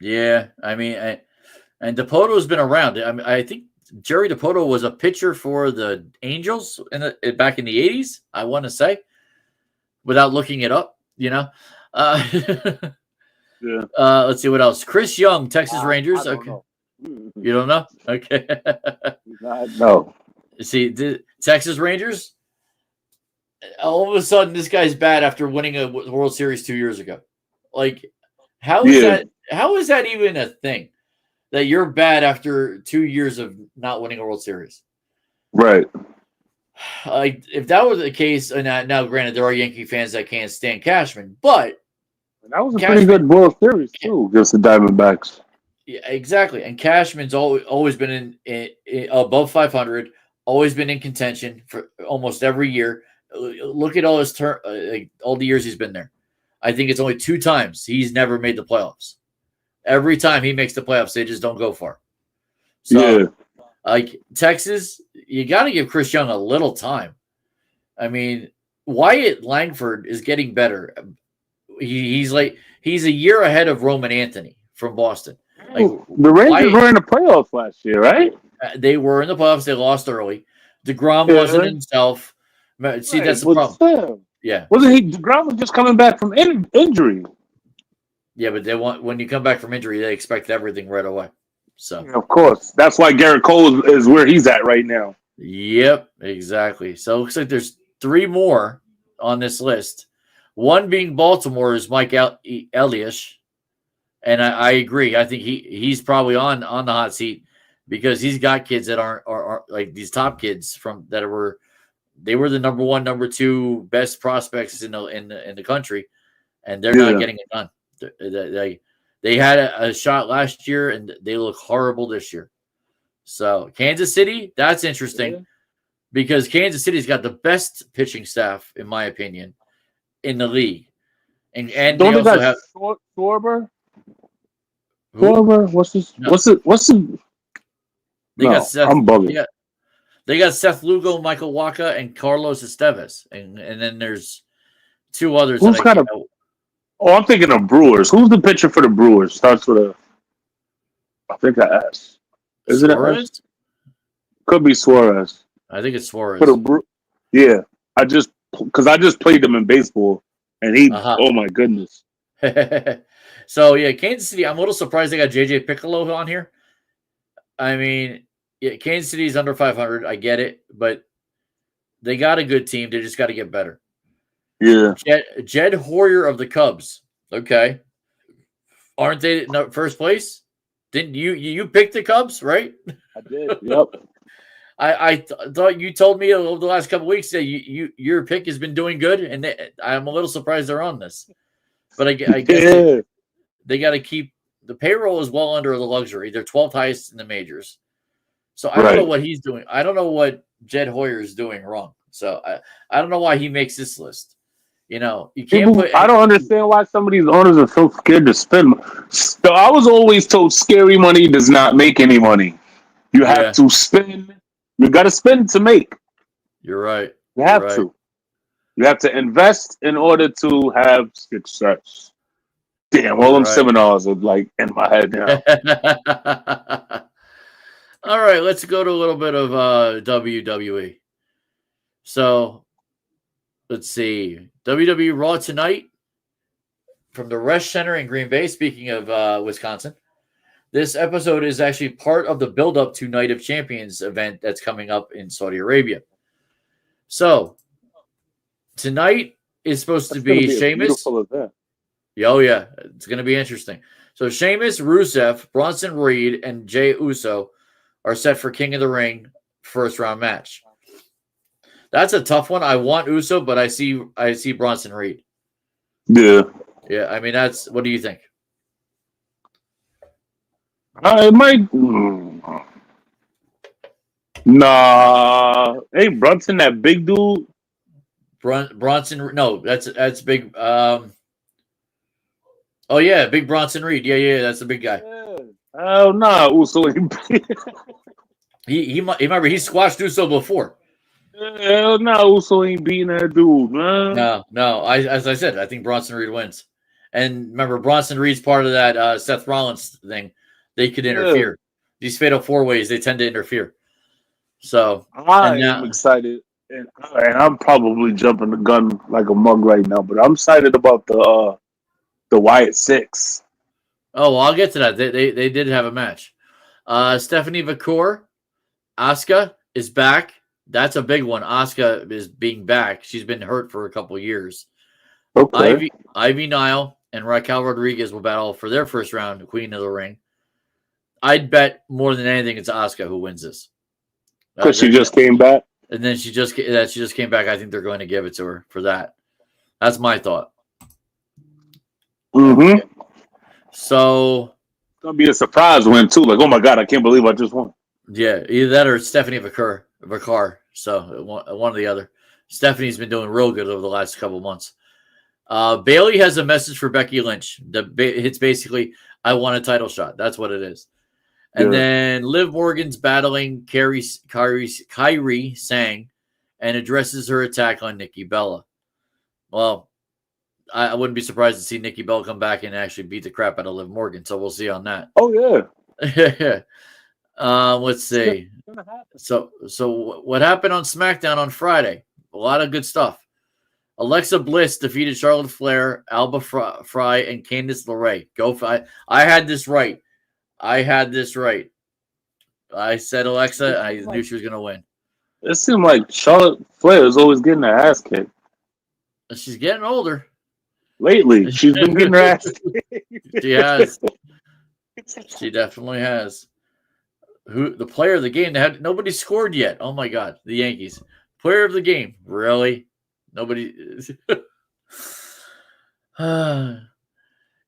Yeah, I mean, and DiPoto's been around. I mean, I think Jerry DiPoto was a pitcher for the Angels back in the 80s, I want to say, without looking it up, Yeah. Let's see what else. Chris Young, Texas Rangers. Okay. Know. You don't know? Okay. No. See, the Texas Rangers, all of a sudden, this guy's bad after winning a World Series 2 years ago. Like, how is that? How is that even a thing? That you're bad after 2 years of not winning a World Series? Right. Like, if that was the case, and now granted, there are Yankee fans that can't stand Cashman, but that was a pretty good World Series too against the Diamondbacks. Yeah, exactly. And Cashman's always been in above 500, always been in contention for almost every year. Look at all his all the years he's been there. I think it's only 2 times he's never made the playoffs. Every time he makes the playoffs, they just don't go far. So, like Texas, you got to give Chris Young a little time. I mean, Wyatt Langford is getting better. He's a year ahead of Roman Anthony from Boston. Like, the Rangers were in the playoffs last year, right? They were in the playoffs. They lost early. DeGrom wasn't himself. See, that's the problem. Yeah. Wasn't he? DeGrom was just coming back from injury. Yeah, but when you come back from injury, they expect everything right away. So of course, that's why Garrett Cole is where he's at right now. Yep, exactly. So it looks like there's 3 more on this list. One being Baltimore is Mike Elias, and I agree. I think he's probably on the hot seat because he's got kids that aren't like these top kids they were the number 1, number 2 best prospects in the country, and they're not getting it done. They had a shot last year, and they look horrible this year. So Kansas City, that's interesting because Kansas City's got the best pitching staff, in my opinion, in the league. And don't they also have Schwarber? Schwarber? Got Seth, I'm bugging. They got Seth Lugo, Michael Wacha, and Carlos Estevez. And then there's 2 others. I'm thinking of Brewers. Who's the pitcher for the Brewers? Starts with a, I think I asked. Is it Suarez? Could be Suarez. I think it's Suarez. Yeah. I just played them in baseball, and he, oh my goodness. So, yeah, Kansas City, I'm a little surprised they got JJ Piccolo on here. I mean, yeah, Kansas City's under 500. I get it, but they got a good team. They just got to get better. Yeah. Jed Hoyer of the Cubs. Okay. Aren't they in first place? Didn't you pick the Cubs, right? I did. Yep. I thought you told me over the last couple of weeks that your pick has been doing good, and I'm a little surprised they're on this. But I guess they got to keep the payroll is well under the luxury. They're 12th highest in the majors. So I don't know what he's doing. I don't know what Jed Hoyer is doing wrong. So I don't know why he makes this list. You know, you can't I don't understand why some of these owners are so scared to spend. So I was always told scary money does not make any money. You have to spend. You got to spend to make. You're right. You have to. You have to invest in order to have success. Damn, all them seminars are like in my head now. All right, let's go to a little bit of WWE. So let's see. WWE Raw tonight from the Resch Center in Green Bay. Speaking of Wisconsin, This episode is actually part of the build-up to Night of Champions event that's coming up in Saudi Arabia. So, tonight is supposed to be Sheamus. Oh, yeah. It's going to be interesting. So, Sheamus, Rusev, Bronson Reed, and Jey Uso are set for King of the Ring first-round match. That's a tough one. I want Uso, but I see Bronson Reed. Yeah. Yeah, I mean, that's... What do you think? It might... Nah. Hey, Brunson, that big dude? Bronson... No, that's big... Oh, yeah, big Bronson Reed. Yeah, that's the big guy. Yeah. Oh, nah, Uso ain't big. He remember, he squashed Uso before. Hell no, Uso ain't beating that dude, man. No. As I said, I think Bronson Reed wins. And remember, Bronson Reed's part of that Seth Rollins thing. They could interfere. Yeah. These fatal four ways, they tend to interfere. So I am excited, and I'm probably jumping the gun like a mug right now, but I'm excited about the Wyatt Six. Oh, well, I'll get to that. They did have a match. Stephanie McCool, Asuka is back. That's a big one. Asuka is being back. She's been hurt for a couple years. Okay. Ivy Nile and Raquel Rodriguez will battle for their first round, Queen of the Ring. I'd bet more than anything it's Asuka who wins this. Because she just came back? And then she just came back. I think they're going to give it to her for that. That's my thought. Mm-hmm. So... It's going to be a surprise win, too. Like, oh, my God, I can't believe I just won. Yeah, either that or Stephanie Vacar. So one or the other. Stephanie's been doing real good over the last couple months. Bailey has a message for Becky Lynch. It's basically, I want a title shot. That's what it is. And then Liv Morgan's battling Kairi Sane and addresses her attack on Nikki Bella. Well, I wouldn't be surprised to see Nikki Bella come back and actually beat the crap out of Liv Morgan. So we'll see on that. Oh, yeah. Let's see. So what happened on SmackDown on Friday? A lot of good stuff. Alexa Bliss defeated Charlotte Flair, Alba Fry, and Candice LeRae. I had this right. I said Alexa. I knew she was going to win. It seemed like Charlotte Flair is always getting her ass kicked. She's getting older. Lately, she's been getting her ass kicked. She has. She definitely has. The player of the game? Nobody scored yet. Oh my God, the Yankees. Player of the game. Really? Nobody.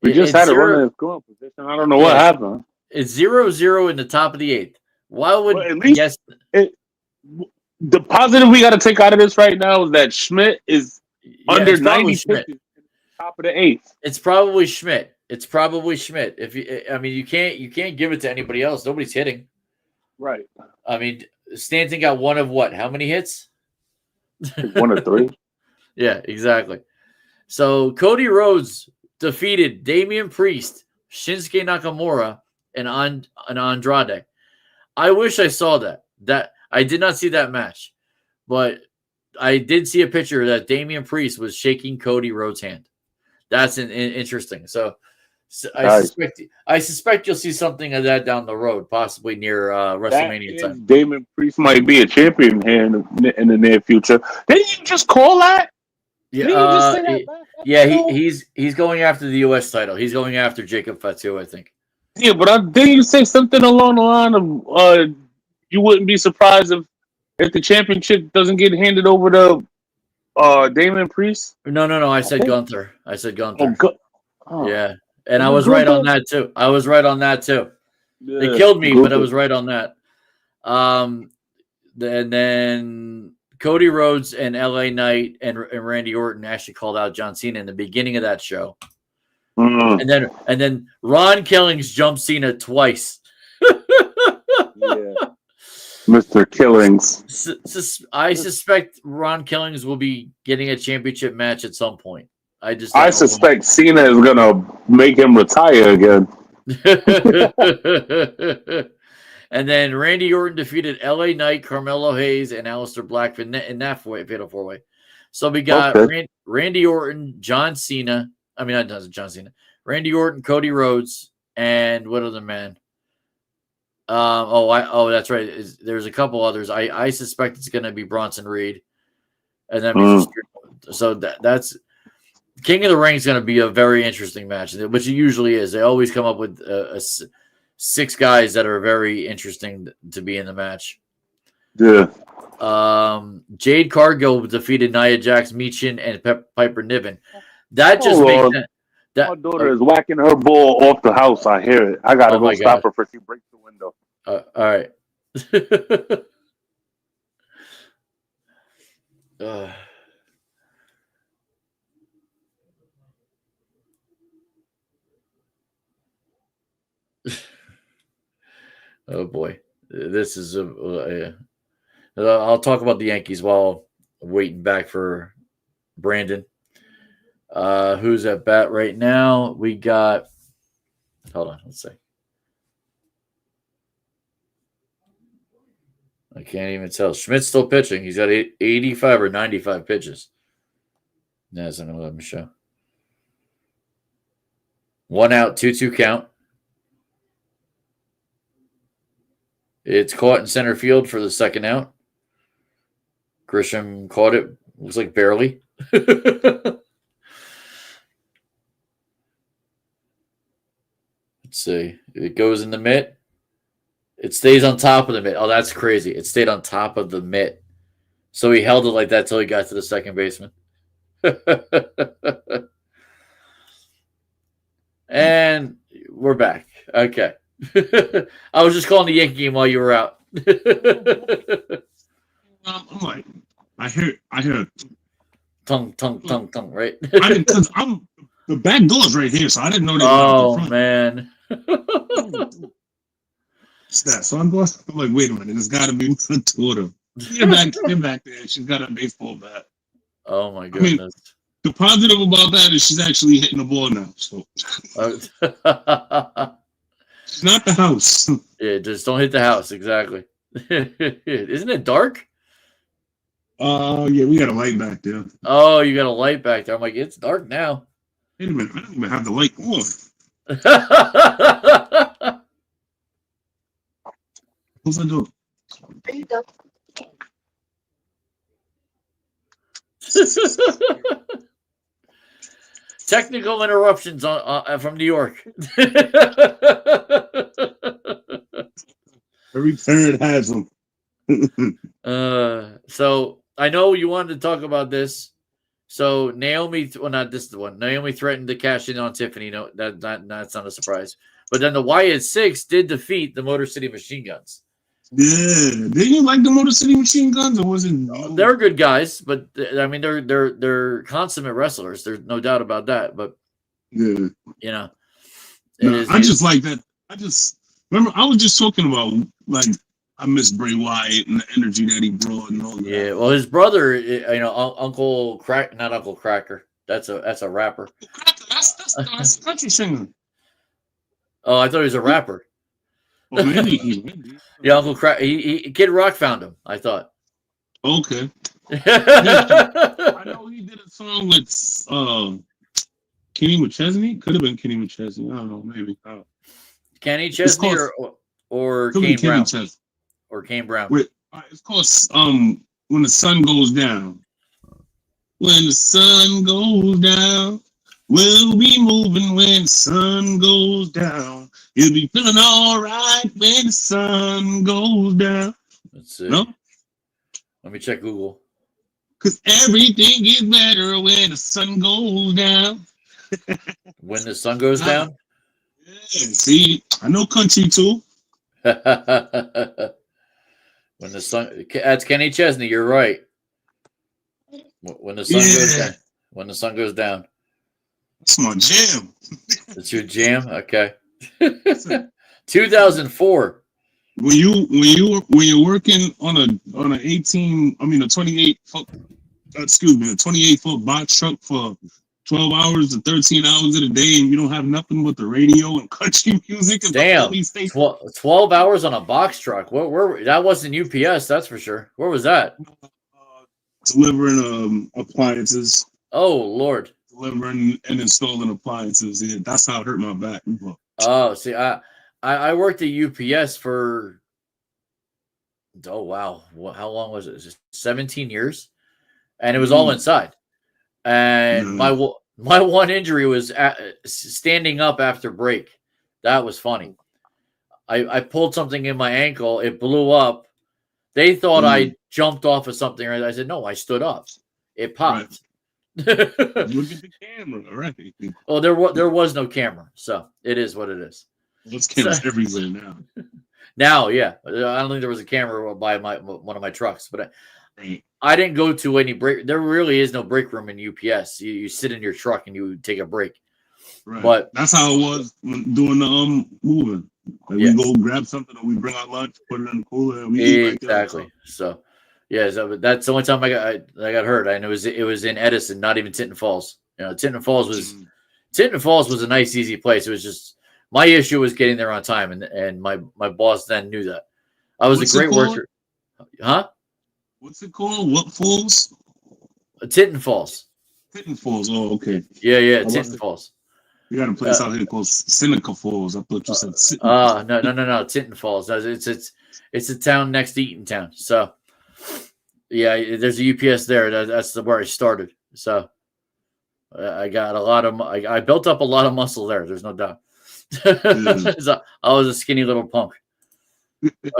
We just had a runner in scoring position. I don't know what happened. It's 0-0 in the top of the eighth. Why would at least the positive we got to take out of this right now is that Schmidt is under 90 pitches in the top of the eighth. It's probably Schmidt. If you can't give it to anybody else. Nobody's hitting. Right. I mean, Stanton got one of what? How many hits? 1 or 3. Yeah, exactly. So Cody Rhodes defeated Damian Priest, Shinsuke Nakamura, and Andrade. I wish I saw that. That I did not see that match, but I did see a picture that Damian Priest was shaking Cody Rhodes' hand. That's interesting. So I suspect you'll see something of that down the road, possibly near WrestleMania time. Damian Priest might be a champion here in the near future. Didn't you just call that? Yeah, he's going after the U.S. title. He's going after Jacob Fatu, I think. Yeah, but didn't you say something along the line of you wouldn't be surprised if the championship doesn't get handed over to Damian Priest? No. I said Gunther. Oh, yeah, and I was right on that too. Yeah, they killed me, but I was right on that. And then Cody Rhodes and LA Knight and Randy Orton actually called out John Cena in the beginning of that show. Mm-hmm. And then Ron Killings jumped Cena twice. Yeah. Mr. Killings. I suspect Ron Killings will be getting a championship match at some point. I suspect Cena is gonna make him retire again. And then Randy Orton defeated LA Knight, Carmelo Hayes, and Aleister Black in that fatal four-way. So we got Randy Orton, John Cena. I mean, not John Cena. Randy Orton, Cody Rhodes, and what other man? That's right. There's a couple others. I suspect it's going to be Bronson Reed, and then so that's King of the Ring is going to be a very interesting match, which it usually is. They always come up with 6 guys that are very interesting to be in the match. Yeah. Jade Cargill defeated Nia Jax, Michin, and Piper Niven. That just makes sense. My daughter is whacking her ball off the house. I hear it. I gotta go stop her before she breaks the window. All right. Oh boy, this is I'll talk about the Yankees while waiting back for Brandon. Who's at bat right now? We got. Hold on, let's see. I can't even tell. Schmidt's still pitching. He's got 85 or 95 pitches. That's an 11 show. 1 out, 2-2 count. It's caught in center field for the second out. Grisham caught it. Looks like barely. Let's see. It goes in the mitt. It stays on top of the mitt. Oh, that's crazy. It stayed on top of the mitt. So he held it like that till he got to the second baseman. And we're back. Okay. I was just calling the Yankee game while you were out. I'm like, I hear tongue, right? Because the back door's right here, so I didn't know they were Oh man. What's that? So I'm like, wait a minute, there's gotta be one daughter. Get back there. She's got a baseball bat. Oh my goodness. I mean, the positive about that is she's actually hitting the ball now. So it's not the house. Yeah, just don't hit the house. Exactly. Isn't it dark? Yeah, we got a light back there. Oh, you got a light back there. I'm like, it's dark now. Wait a minute, I don't even have the light on. What's I doing? There you go. Technical interruptions from New York. Every parent has them. So I know you wanted to talk about this. So Naomi, well, not this is the one. Naomi threatened to cash in on Tiffany. No, that's not a surprise. But then the Wyatt Six did defeat the Motor City Machine Guns. Yeah, didn't you like the Motor City Machine Guns, or was it? They're good guys, but I mean they're consummate wrestlers. There's no doubt about that. But yeah, you know, I just like that. I just remember I was just talking about like I miss Bray Wyatt and the energy that he brought and all that. Yeah, well, his brother, Uncle Crack, not Uncle Cracker. That's a rapper. That's a country singer. Oh, I thought he was a rapper. Oh, maybe. Yeah, Uncle Crack. Kid Rock found him. I thought. Okay. I know he did a song with Kenny McChesney. Could have been Kenny McChesney. I don't know. Maybe. Kenny Chesney or Kane Brown. Chesney. Or Kane Brown. It's called When the Sun Goes Down. When the sun goes down, we'll be moving when the sun goes down. You'll be feeling all right when the sun goes down. Let's see. No? Let me check Google. Because everything gets better when the sun goes down. When the sun goes down? Yeah, see, I know country too. When the sun, that's Kenny Chesney. You're right. When the sun goes down. When the sun goes down. That's my jam. That's your jam. Okay. 2004. When you're working on a 28 foot, a 28 foot box truck for 12 hours to 13 hours a day, and you don't have nothing but the radio and country music. And damn, 12 hours on a box truck. Where that wasn't UPS, that's for sure. Where was that? Delivering appliances. Oh Lord. Delivering and installing appliances. Yeah, that's how it hurt my back. Oh, see, I I worked at UPS for, oh wow, how long was it? Just 17 years, and it was all inside. And my one injury was standing up after break. That was funny. I pulled something in my ankle. It blew up. They thought I jumped off of something. I said, no, I stood up. It popped. Right. Look at the camera, right? Oh, there was no camera, so it is what it is. There's cameras everywhere now. Now, yeah, I don't think there was a camera by one of my trucks, but I didn't go to any break. There really is no break room in UPS. You sit in your truck and you take a break. Right. But that's how it was when doing the moving. Like we go grab something or we bring out lunch, put it in the cooler, and we eat exactly. So, yeah, that's the only time I got hurt. I know it was in Edison, not even Tinton Falls. Tinton Falls was a nice, easy place. It was just my issue was getting there on time, and my boss then knew that. I was a great worker. Huh? What's it called? What falls? Tinton Falls. Tinton Falls. Oh, okay. Yeah, Tinton Falls. We got a place out here called Seneca Falls. I thought you said. No. Tinton Falls. It's a town next to Eatontown. So, yeah, there's a UPS there. That's where I started. So, I got I built up a lot of muscle there. There's no doubt. So, I was a skinny little punk.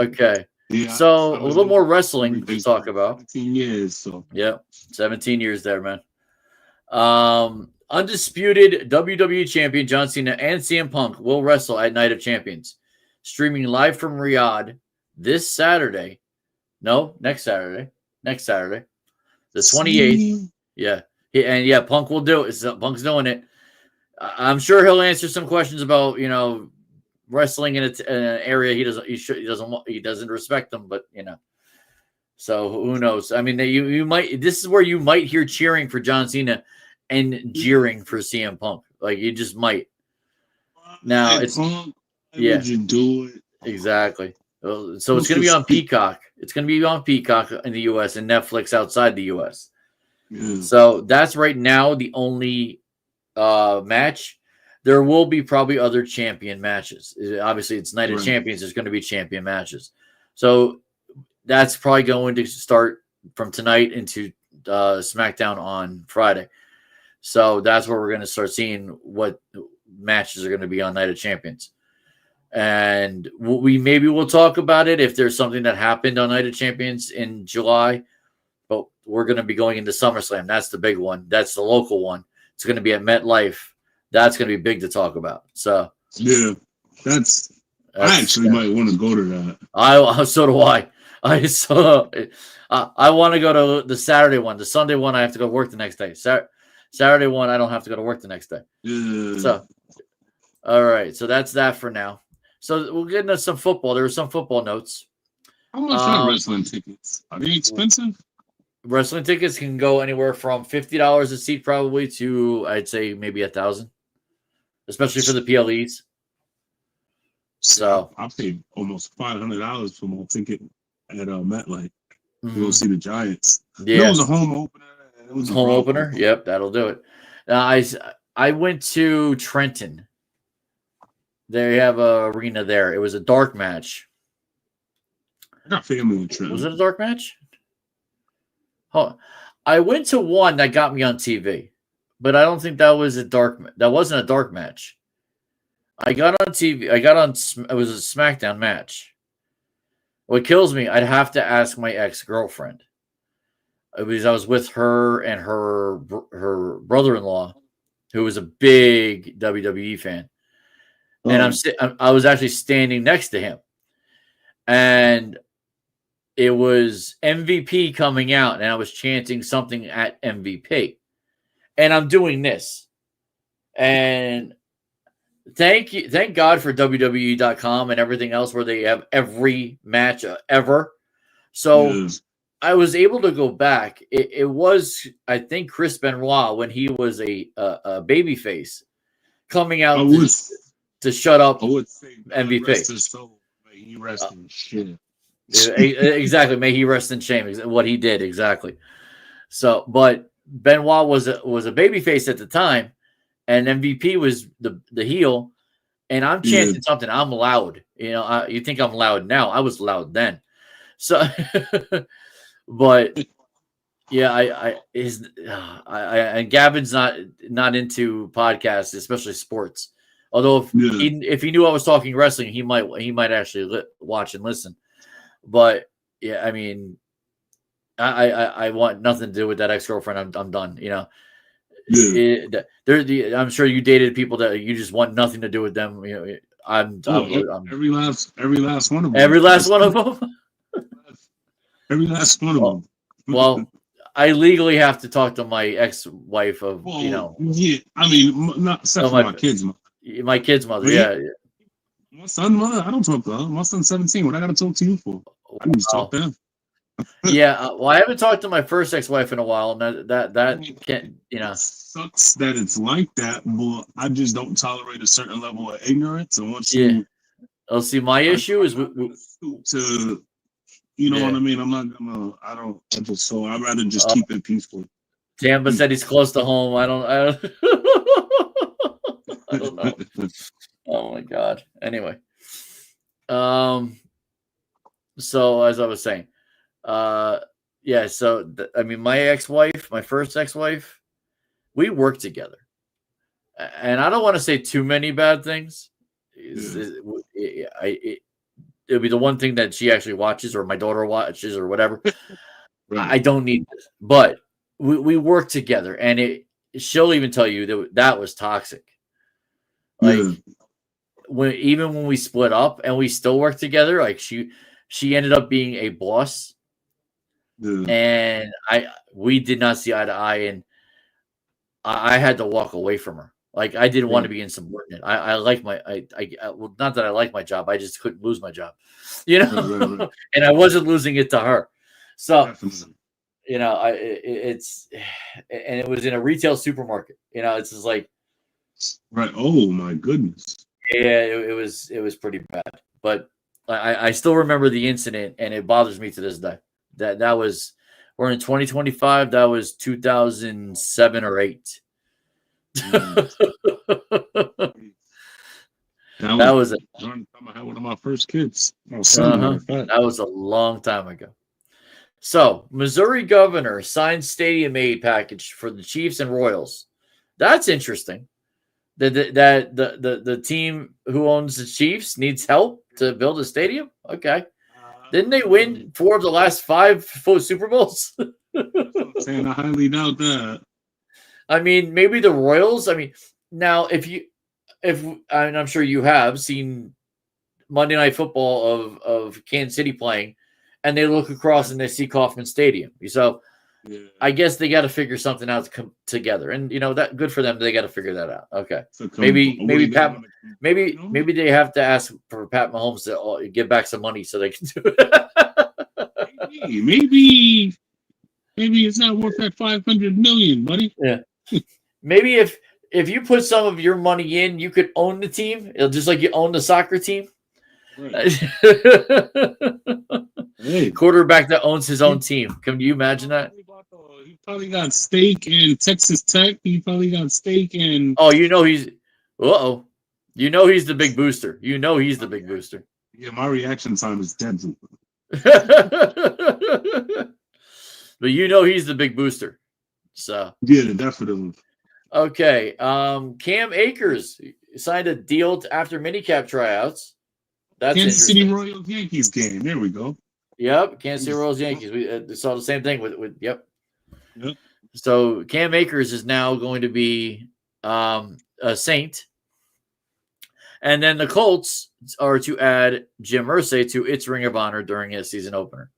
Okay. Yeah, so a little more wrestling to talk about. 17 years. So yeah, 17 years there, man. Undisputed WWE champion John Cena and CM Punk will wrestle at Night of Champions, streaming live from Riyadh this Saturday. No, next Saturday. The 28th. Yeah, Punk will do it. Punk's doing it. I'm sure he'll answer some questions about wrestling in an area he doesn't respect them, but so who knows? I mean, you might. This is where you might hear cheering for John Cena and jeering for CM Punk. Like you just might. Now it's Punk, why would you do it? Exactly. So it's going to be on Peacock. It's going to be on Peacock in the U.S. and Netflix outside the U.S. Yeah. So that's right now the only match. There will be probably other champion matches. Obviously, it's Night of Champions. There's going to be champion matches. So that's probably going to start from tonight into SmackDown on Friday. So that's where we're going to start seeing what matches are going to be on Night of Champions. And we'll talk about it if there's something that happened on Night of Champions in July. But we're going to be going into SummerSlam. That's the big one. That's the local one. It's going to be at MetLife. That's going to be big to talk about. So yeah, I actually might want to go to that. So do I. I want to go to the Saturday one. The Sunday one, I have to go to work the next day. Saturday one, I don't have to go to work the next day. Yeah. So, all right. So that's that for now. So we'll get into some football. There were some football notes. How much are wrestling tickets? Are they expensive? Wrestling tickets can go anywhere from $50 a seat probably to, I'd say, maybe $1,000, especially for the PLEs. So I paid almost $500 for my ticket at MetLife to go see the Giants. Yeah, it was a home opener. It was home opener. Yep, that'll do it. I went to Trenton. They have a arena there. It was a dark match. I got family in Trenton. Was it a dark match? Oh, I went to one that got me on TV, but I don't think that was that wasn't a dark match. I got on TV. It was a SmackDown match. What kills me, I'd have to ask my ex-girlfriend. Because I was with her and her brother-in-law, who was a big WWE fan. And I was actually standing next to him. And it was MVP coming out, and I was chanting something at MVP. And I'm doing this. And thank God for WWE.com and everything else where they have every match ever. So I was able to go back. It was, I think, Chris Benoit when he was a babyface coming out to shut up I would say MVP. Rest his soul. May he rest in shame. Exactly. May he rest in shame. What he did, exactly. So, but Benoit was a babyface at the time, and MVP was the heel, and I'm chanting something. I'm loud. You think I'm loud now? I was loud then. So, but yeah, and Gavin's not into podcasts, especially sports. Although if he knew I was talking wrestling, he might actually watch and listen. But yeah, I mean, I want nothing to do with that ex-girlfriend. I'm done. I'm sure you dated people that you just want nothing to do with them. I'm every last one of them. Every last one of them. Every last one of them. Well, I legally have to talk to my ex-wife of Yeah, I mean, not except for my kids' mother. My kid's mother, yeah. My son's mother, I don't talk to her. My son's 17. What I got to talk to you for? I need to talk to him. Yeah, well, I haven't talked to my first ex-wife in a while, and that can't, It sucks that it's like that, but I just don't tolerate a certain level of ignorance. And once see, my issue is to, what I mean. I'm not gonna. I'd rather just keep it peaceful. Tamba said he's close to home. I don't I don't know. Oh my God. Anyway, so as I was saying, so I mean, my first ex-wife, we worked together, and I don't want to say too many bad things. It'll be the one thing that she actually watches, or my daughter watches, or whatever. Right. I don't need this, but we worked together, and she'll even tell you that was toxic. Like when we split up and we still work together, like she ended up being a boss, and we did not see eye to eye, and I had to walk away from her. Like I didn't want to be insubordinate. I like well, not that I like my job. I just couldn't lose my job, and I wasn't losing it to her. So, it's and it was in a retail supermarket. It's just like. Right. Oh my goodness. Yeah, it was pretty bad. But I still remember the incident, and it bothers me to this day. That was, we're in 2025. That was 2007 or 8. That was I had one of my first kids. That was a long time ago. So, Missouri governor signed stadium aid package for the Chiefs and Royals. That's interesting. That the team who owns the Chiefs needs help to build a stadium? Okay. Didn't they win 4 of the last 5 Super Bowls? I'm saying I highly doubt that. I mean, maybe the Royals. I mean, now if I'm sure you have seen Monday Night Football of Kansas City playing, and they look across and they see Kauffman Stadium. So I guess they got to figure something out to come together, and that good for them. They got to figure that out. Okay, so maybe they have to ask for Pat Mahomes to give back some money so they can do it. maybe it's not worth that $500 million, buddy. Yeah, maybe if you put some of your money in, you could own the team, just like you own the soccer team. Right. Quarterback that owns his own team. Can you imagine that? He probably got stake in Texas Tech. He probably got stake in. Oh, he's the big booster. He's the big booster. Yeah, my reaction time is dead. But he's the big booster. So yeah, definitely. Okay. Cam Akers signed a deal after minicap tryouts. That's Kansas City Royals Yankees game. There we go. Yep, Kansas City Royals Yankees. We saw the same thing with yep. So Cam Akers is now going to be a Saint, and then the Colts are to add Jim Irsay to its Ring of Honor during his season opener.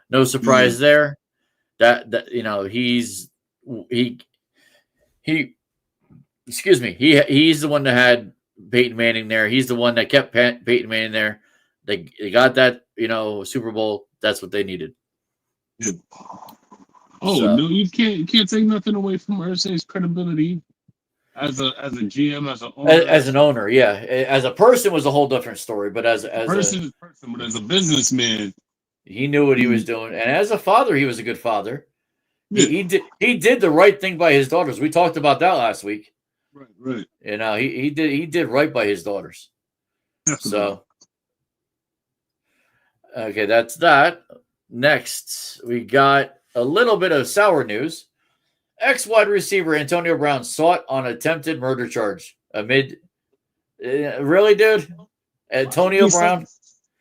No surprise there. That he's the one that had Peyton Manning there. He's the one that kept Peyton Manning there. They got that Super Bowl. That's what they needed. Yeah. No, you can't take nothing away from Irsay's credibility as a GM, as an owner. As an owner, yeah. As a person was a whole different story, but as a person, but as a businessman, he knew what he was doing, and as a father, he was a good father. Yeah. He did the right thing by his daughters. We talked about that last week. Right. He did right by his daughters. So, okay, that's that. Next, we got a little bit of sour news. Ex-wide receiver Antonio Brown sought on attempted murder charge amid. Really, dude? Antonio Brown?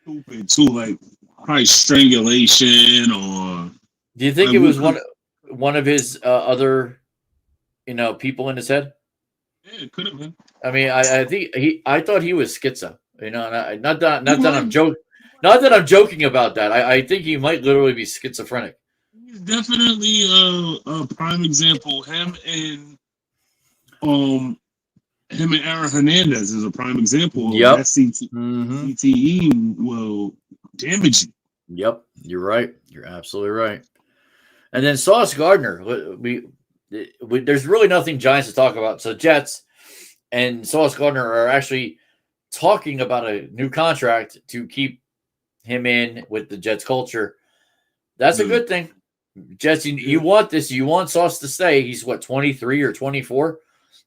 Stupid too, like probably strangulation or. Do you think like, it was one of his other, people in his head? Yeah, it could have been. I mean, I thought he was schizo. Not that I'm joking about that. I think he might literally be schizophrenic. He's definitely a prime example. Him and Aaron Hernandez is a prime example. Yep. That CTE will damage you. Yep, you're right. You're absolutely right. And then Sauce Gardner. There's really nothing Giants to talk about. So Jets and Sauce Gardner are actually talking about a new contract to keep him in with the Jets culture. That's a good thing. Jets, you want this. You want Sauce to stay. He's 23 or 24.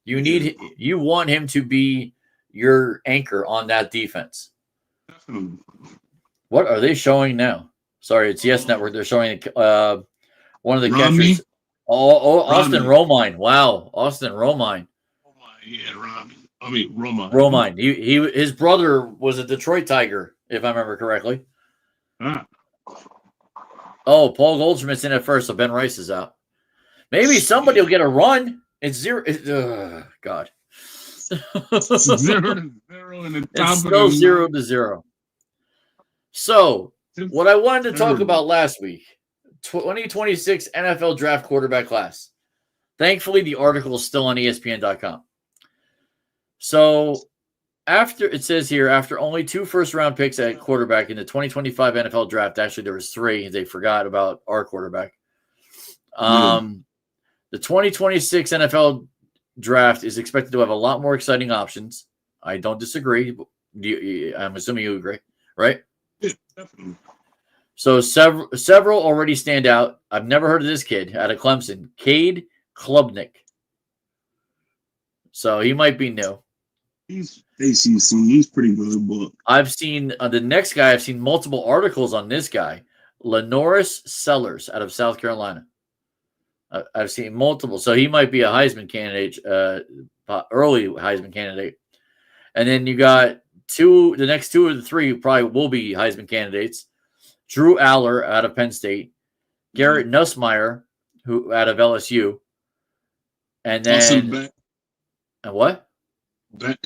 You want him to be your anchor on that defense. Definitely. What are they showing now? Sorry, it's Yes Network. They're showing one of the catchers. Austin Romine. Wow, Austin Romine. Yeah, Romine. Romine. His brother was a Detroit Tiger, if I remember correctly. Oh, Paul Goldschmidt's in at first, so Ben Rice is out. Maybe somebody will get a run. It's zero. God. It's 0-0 in the top. It's still 0-0. So, what I wanted to talk about last week, 2026 NFL Draft quarterback class. Thankfully, the article is still on ESPN.com. So, after only 2 first-round picks at quarterback in the 2025 NFL Draft, actually there was 3. They forgot about our quarterback. The 2026 NFL Draft is expected to have a lot more exciting options. I don't disagree. I'm assuming you agree, right? Yeah, definitely. So several already stand out. I've never heard of this kid out of Clemson, Cade Klubnik. So he might be new. He's ACC. He's pretty good, but I've seen the next guy. I've seen multiple articles on this guy, Lenoris Sellers out of South Carolina. I've seen multiple, so he might be a Heisman candidate, early Heisman candidate. And then you got the next 2 or the 3 probably will be Heisman candidates. Drew Aller out of Penn State, Garrett Nussmeier, who out of LSU, and then and what? Beck.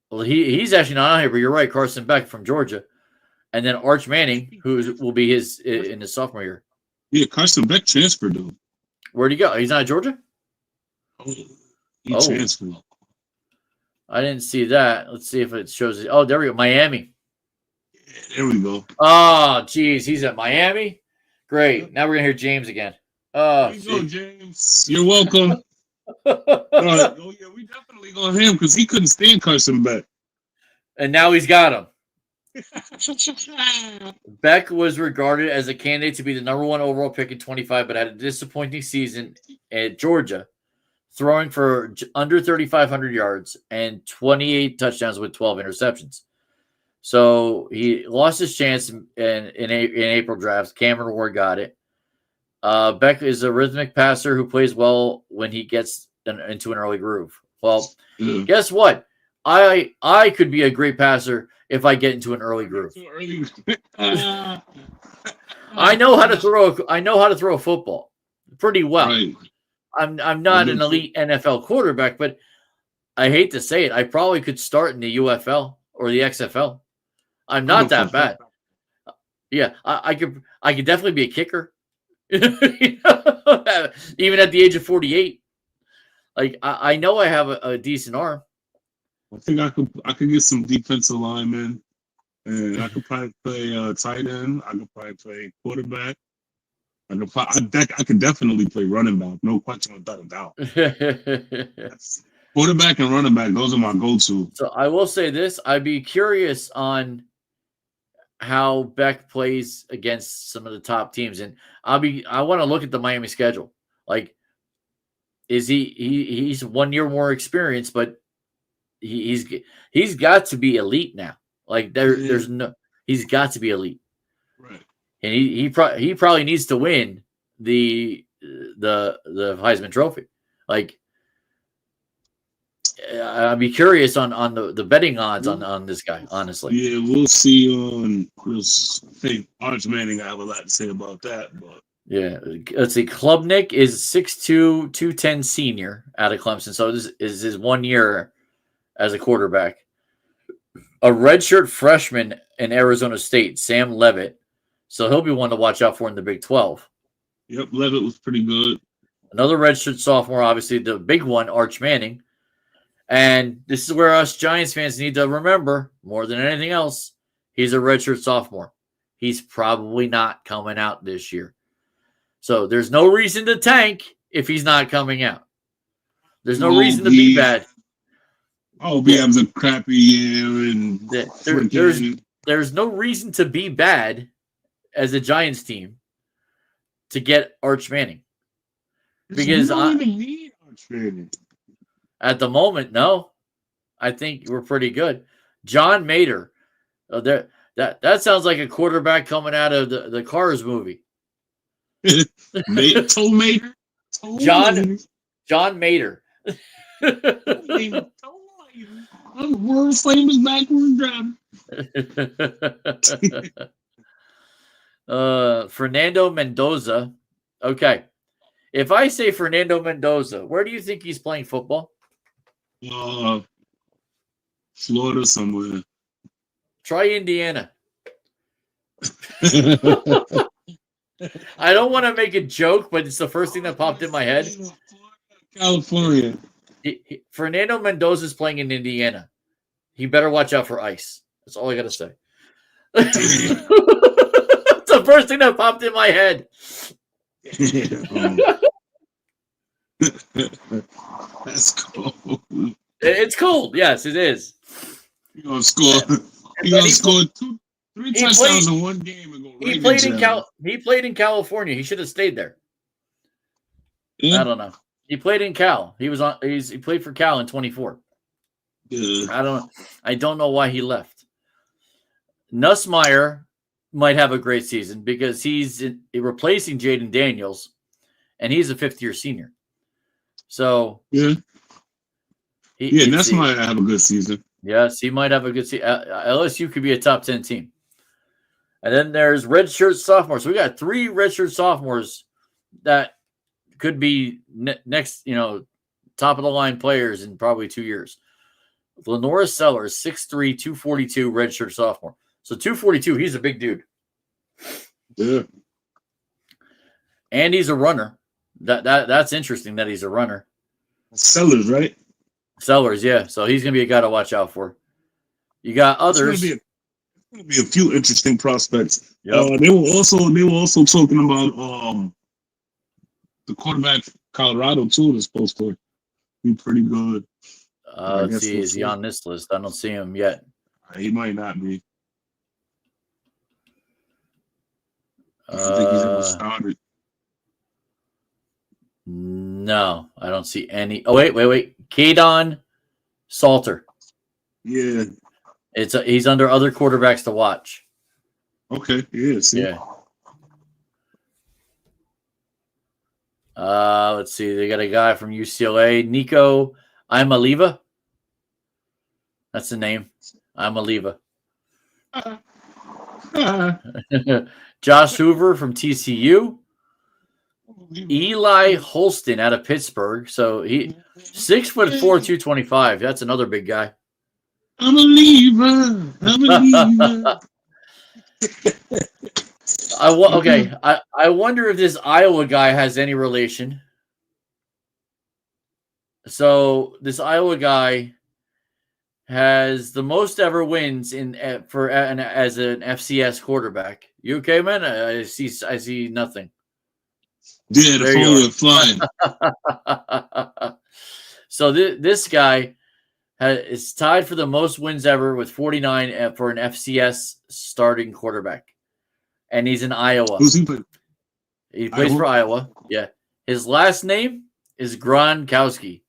Well, he's actually not on here, but you're right. Carson Beck from Georgia, and then Arch Manning, who will be in his sophomore year. Yeah, Carson Beck transferred though. Where'd he go? He's not at Georgia? He transferred. I didn't see that. Let's see if it shows it. Oh, there we go. Miami. Yeah, there we go. Oh, geez. He's at Miami? Great. Now we're going to hear James again. Oh, there you go, James. You're welcome. Yeah, we definitely go him because he couldn't stand Carson Beck. And now he's got him. Beck was regarded as a candidate to be the number 1 overall pick in 25, but had a disappointing season at Georgia, throwing for under 3,500 yards and 28 touchdowns with 12 interceptions. So he lost his chance in April drafts. Cameron Ward got it. Beck is a rhythmic passer who plays well when he gets into an early groove. Well, guess what? I could be a great passer if I get into an early groove. I know how to throw a football pretty well. Right. I'm not an elite NFL quarterback, but I hate to say it, I probably could start in the UFL or the XFL. I'm not that bad. Yeah, I could definitely be a kicker. Even at the age of 48. Like I know I have a decent arm. I think I could get some defensive linemen, and I could probably play tight end. I could probably play quarterback. I could definitely play running back. No question without a doubt. Quarterback and running back, those are my go-to. So I will say this: I'd be curious on how Beck plays against some of the top teams, and I want to look at the Miami schedule. Like, is he's 1 year more experience, but he's got to be elite now. Like there's no, he's got to be elite, right? And he probably needs to win the Heisman Trophy. Like, I'd be curious on the betting odds on this guy. Honestly, yeah, we'll see on Chris. I think Arch Manning, I have a lot to say about that, but. Yeah, let's see. Klubnik is 6'2", 210 senior out of Clemson. So this is his 1 year as a quarterback. A redshirt freshman in Arizona State, Sam Levitt. So he'll be one to watch out for in the Big 12. Yep, Levitt was pretty good. Another redshirt sophomore, obviously the big one, Arch Manning. And this is where us Giants fans need to remember, more than anything else, he's a redshirt sophomore. He's probably not coming out this year. So there's no reason to tank if he's not coming out. There's no reason to be bad. He has a crappy year, and there's no reason to be bad as a Giants team to get Arch Manning. Because we don't even need Arch Manning. At the moment, no. I think we're pretty good. John Mater. That sounds like a quarterback coming out of the Cars movie. John Mater. World famous backward driver. Fernando Mendoza. Okay. If I say Fernando Mendoza, where do you think he's playing football? Florida somewhere. Try Indiana. I don't want to make a joke, but it's the first thing that popped in my head. California. Fernando Mendoza is playing in Indiana. He better watch out for ice. That's all I got to say. It's the first thing that popped in my head. That's cold. It's cold. Yes, it is. You're going to score. You're going to score 3 touchdowns in one game and go right He played in California. He should have stayed there. Yeah. I don't know. He played in Cal. He played for Cal in 24. Yeah. I don't know why he left. Nussmeier might have a great season because he's replacing Jaden Daniels, and he's a fifth-year senior. So yeah, Nussmeier have a good season. Yes, he might have a good season. LSU could be a top 10 team. And then there's redshirt sophomores. So we got 3 redshirt sophomores that could be next, top of the line players in probably 2 years. Lenora Sellers, 6'3", 242, redshirt sophomore. So 242, he's a big dude. Yeah. And he's a runner. That's interesting that he's a runner. Sellers, right? Sellers, yeah. So he's going to be a guy to watch out for. You got others. There's going to be a few interesting prospects. Yep. They were also talking about the quarterback Colorado too is supposed to be pretty good. Let's see, is he on this list? I don't see him yet. He might not be. I don't think he's ever started. No, I don't see any. Oh, wait. Kadon Salter. Yeah. He's under other quarterbacks to watch. Okay, yes. Yeah. Let's see. They got a guy from UCLA, Nico Imaliva. That's the name. Imaliva. Josh Hoover from TCU. Eli Holston out of Pittsburgh. So he 6'4", 225. That's another big guy. I'm a believer. I wonder if this Iowa guy has any relation. So this Iowa guy has the most ever wins as an FCS quarterback. You okay, man? I see nothing. Yeah, the phone is flying. So this guy is tied for the most wins ever with 49 for an FCS starting quarterback. And he's in Iowa. Who's he playing? He plays for Iowa. Yeah. His last name is Gronkowski.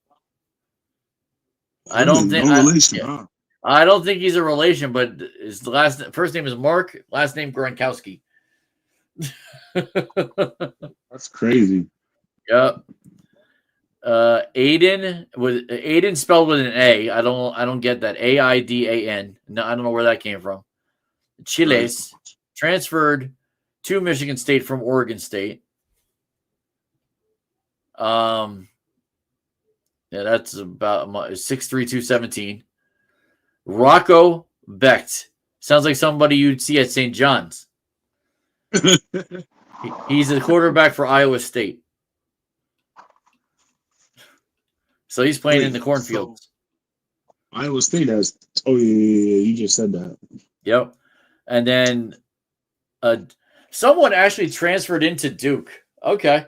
I don't think no relation. Huh? I don't think he's a relation, but his first name is Mark, last name Gronkowski. That's crazy. Yep. Aiden spelled with an A. I don't get that. Aidan. No, I don't know where that came from. Chiles transferred to Michigan State from Oregon State. Yeah, that's about 6'3", 217. Rocco Becht. Sounds like somebody you'd see at St. John's. He's a quarterback for Iowa State. So he's playing in the cornfields. So Iowa State has. Oh yeah, you just said that. Yep. And then someone actually transferred into Duke. Okay.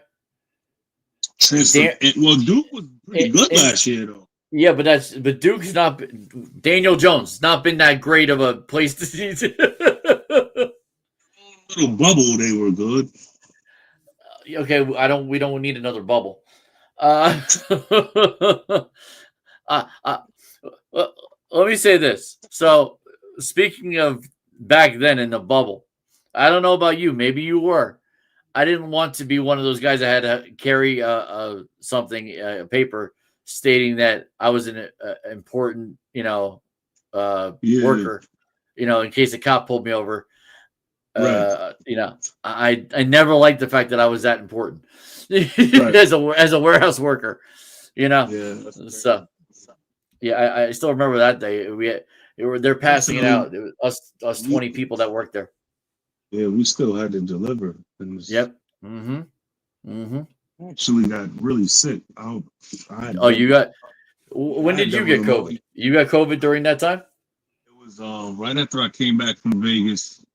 Transferred. Well, Duke was pretty good last year, though. Yeah, but Duke's not. Daniel Jones not been that great of a place to see. Little bubble, they were good. Okay, we don't need another bubble. Let me say this. So, speaking of back then in the bubble, I don't know about you. Maybe you were. I didn't want to be one of those guys that had to carry a paper stating that I was an important, worker, in case a cop pulled me over. Right. I never liked the fact that I was that important Right. as a warehouse worker, Yeah. So I still remember that day. They're passing it out. It was us 20 people that worked there. Yeah, we still had to deliver. Yep. Mm-hmm. I actually got really sick. You got? When did you get COVID? You got COVID during that time? It was right after I came back from Vegas.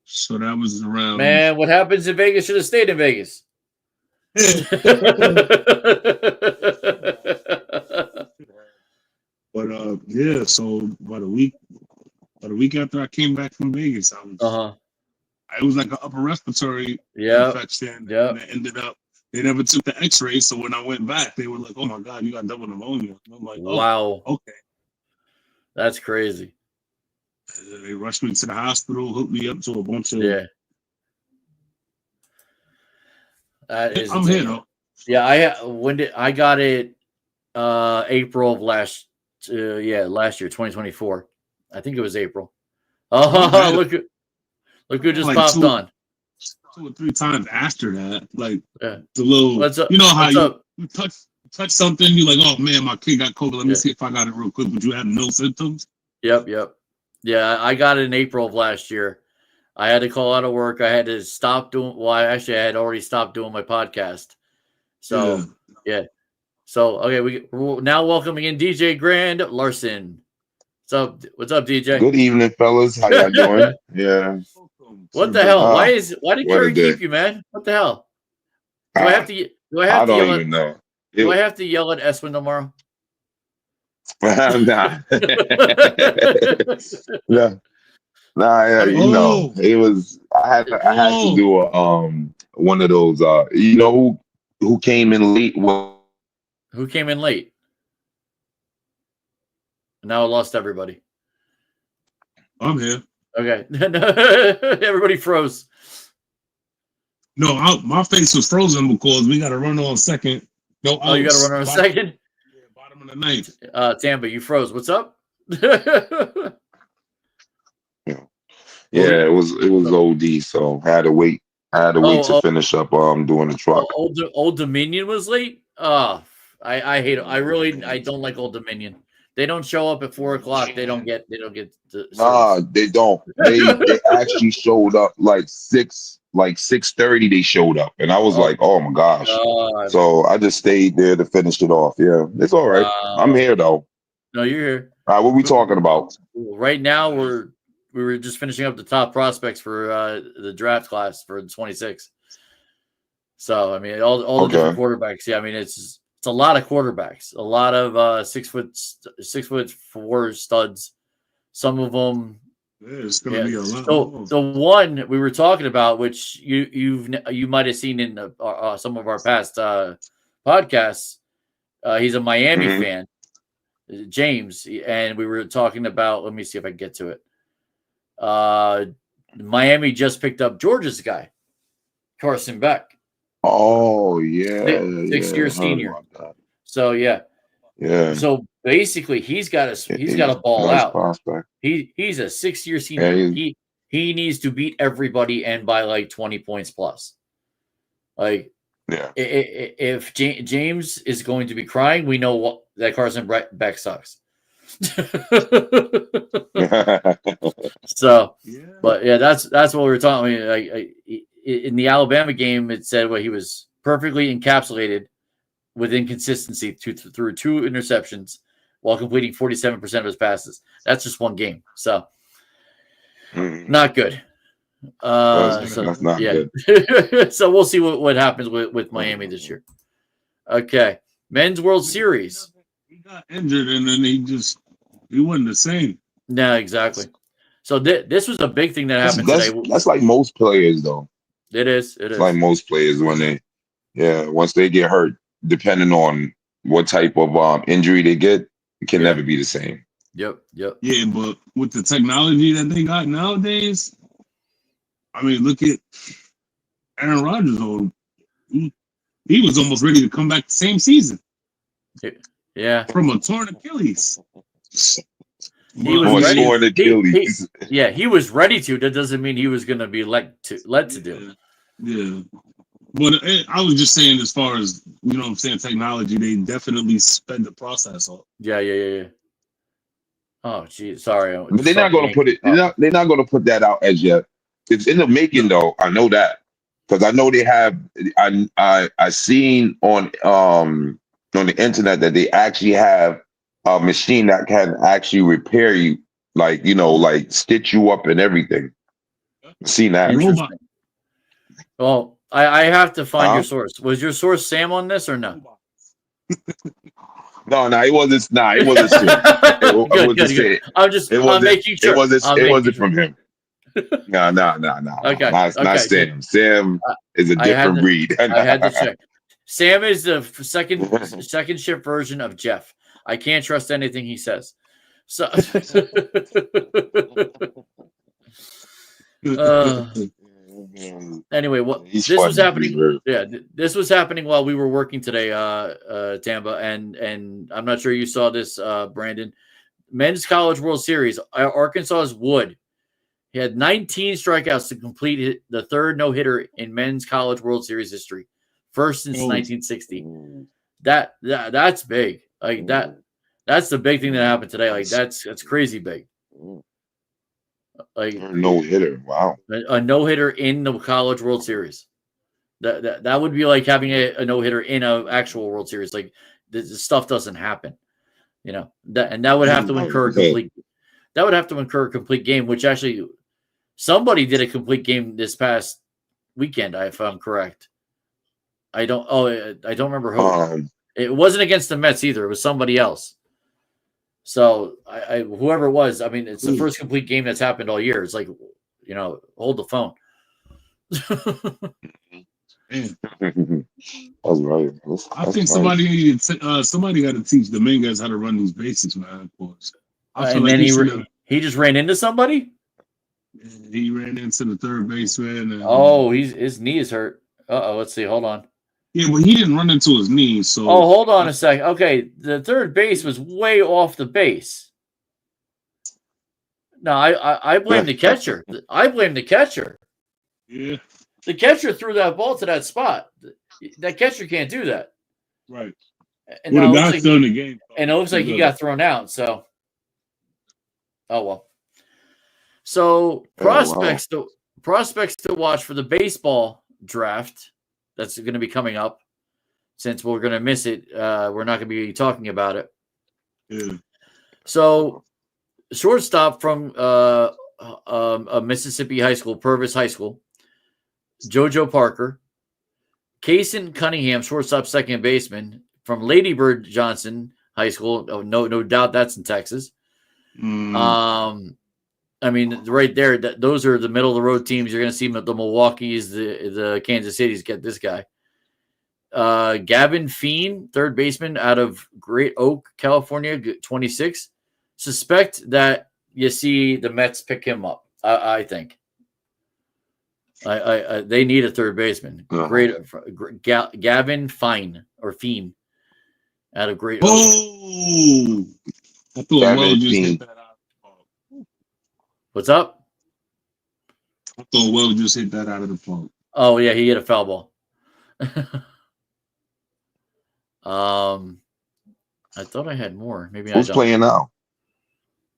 So that was around. Man, what happens in Vegas should have stayed in Vegas. But yeah, so about a week after I came back from Vegas, I was it was like an upper respiratory infection. Yeah. And it ended up they never took the x-ray, so when I went back, they were like, "Oh my God, you got double pneumonia." And I'm like, "Oh, wow. Okay." That's crazy. They rushed me to the hospital, hooked me up to a bunch of That is I'm here though. Yeah, I got it April of last year, 2024. I think it was April. Oh, look who just popped on. 2 or 3 times after that, like the little, what's up? You know how you touch something, you're like, "Oh man, my kid got COVID. Let me see if I got it real quick." But you have no symptoms. Yep. Yeah, I got it in April of last year. I had to call out of work. I had to stop doing. Well, I had already stopped doing my podcast. So yeah. So okay, we're now welcoming in DJ Grand Larson. What's up, DJ? Good evening, fellas. How y'all doing? Yeah. What the hell? Why did Kerry keep you, man? What the hell? Do I have to I don't even know. Do I have to yell at Eswin tomorrow? Nah. Yeah. It was. I had to do one of those. Who came in late? Who came in late? Now I lost everybody. I'm here. Okay. Everybody froze. No, my face was frozen because we got to run on second. No, you got to run on second? Yeah, bottom of the ninth. Tampa, you froze. What's up? Yeah, it was OD, so I had to wait. I had to wait to finish up doing the truck. Old Dominion was late? I hate it. I don't like Old Dominion. They don't show up at 4 o'clock. They don't get Nah, they don't. They actually showed up like 6:30 they showed up. And I was like, oh my gosh. So I just stayed there to finish it off. Yeah, it's all right. I'm here though. No, you're here. All right, what are we talking about? Right now we were just finishing up the top prospects for the draft class for the 26. So I mean all the different quarterbacks. Yeah, I mean it's a lot of quarterbacks, a lot of 6'4" studs. Some of them. Yeah, it's gonna be a lot. The one we were talking about, which you might have seen in some of our past podcasts, he's a Miami fan. James, and we were talking about. Let me see if I can get to it. Miami just picked up Georgia's guy, Carson Beck. Oh yeah, six-year senior. So yeah. So basically, he's got to ball out. Prospect. He's a 6-year senior. Yeah, he needs to beat everybody and by like 20 points plus. Like, if James is going to be crying, we know that Carson Beck sucks. So, but yeah, that's what we were talking. I mean, in the Alabama game, it said he was perfectly encapsulated with inconsistency through 2 interceptions while completing 47% of his passes. That's just one game, so not good. That's not good. So we'll see what happens with Miami this year. Okay, Men's World Series. He got injured and then he wasn't the same. No, exactly. So this was a big thing that happened today. That's like most players, though. It is. It's like most players when once they get hurt, depending on what type of injury they get, it can never be the same. Yep. Yeah, but with the technology that they got nowadays, I mean, look at Aaron Rodgers. He was almost ready to come back the same season. Yeah. From a torn Achilles. He was ready. Torn Achilles. He was ready to. That doesn't mean he was going to be led to do. Yeah. But I was just saying, as far as, you know what I'm saying, technology, they definitely sped the process up. Yeah. Oh, geez. Sorry. But they're not going to put it. They're not going to put that out as yet. It's in the making, though. I know that because I know they have. I seen on the internet that they actually have a machine that can actually repair you, like stitch you up and everything. I've seen that. Well, I have to find your source. Was your source Sam on this or no? No, it wasn't. It wasn't Sam. Good. I'm making sure. It wasn't from him. No. Okay. Not Sam. Sam is a different breed. I had to check. Sam is the second shift version of Jeff. I can't trust anything he says. So anyway, this was happening. Yeah, this was happening while we were working today, Tamba, and I'm not sure you saw this, Brandon. Men's College World Series, Arkansas's Wood. He had 19 strikeouts to complete the third no-hitter in Men's College World Series history, first since 1960. That's big. Like that's the big thing that happened today. Like that's crazy big. Like no-hitter. Wow. A no-hitter in the College World Series. That would be like having a no-hitter in an actual World Series. Like this stuff doesn't happen. That would have to incur a complete game, which actually somebody did a complete game this past weekend, if I'm correct. I don't remember who. It wasn't against the Mets either. It was somebody else. So whoever it was, I mean, it's the first complete game that's happened all year. It's like, hold the phone. That's right. I think somebody got to teach the main guys how to run these bases, man. Of course. And then he just ran into somebody. He ran into the third baseman. His knee is hurt. Let's see. Hold on. Yeah, but he didn't run into his knee. So hold on a second. Okay, the third base was way off the base. No, I blame the catcher. I blame the catcher. Yeah. The catcher threw that ball to that spot. That catcher can't do that. Right. And the guy's still in the game. And it looks like he got thrown out. So, well. So prospects to watch for the baseball draft that's going to be coming up. Since we're going to miss it, we're not going to be talking about it. Yeah. So, shortstop from a Mississippi high school, Purvis High School, JoJo Parker. Kaysen Cunningham, shortstop, second baseman from Lady Bird Johnson High School. Oh, no doubt that's in Texas. I mean, right there, those are the middle of the road teams. You're going to see the Milwaukee's, the Kansas City's get this guy. Gavin Feen, third baseman out of Great Oak, California, 26. Suspect that you see the Mets pick him up. I think. They need a third baseman. Gavin Fine or Feen out of Great Oak. Oh, I thought Will just hit that out of the park. What's up? I thought Will just hit that out of the park. Oh yeah, he hit a foul ball. I thought I had more. Maybe who's playing now?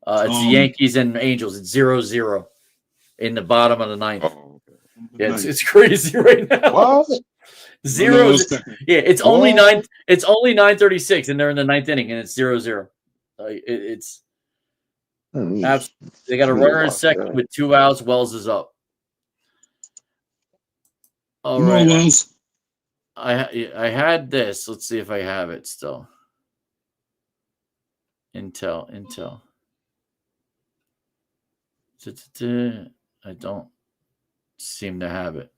It's the Yankees and Angels. It's 0-0 in the bottom of the ninth. Oh, okay. Yeah, it's crazy right now. What? 0. Yeah, it's only 9. It's only 9:36, and they're in the ninth inning, and it's 0-0. It's absolutely. They got a runner in second with 2 outs. Wells is up. All right. Wells. I had this. Let's see if I have it still. Intel. I don't seem to have it.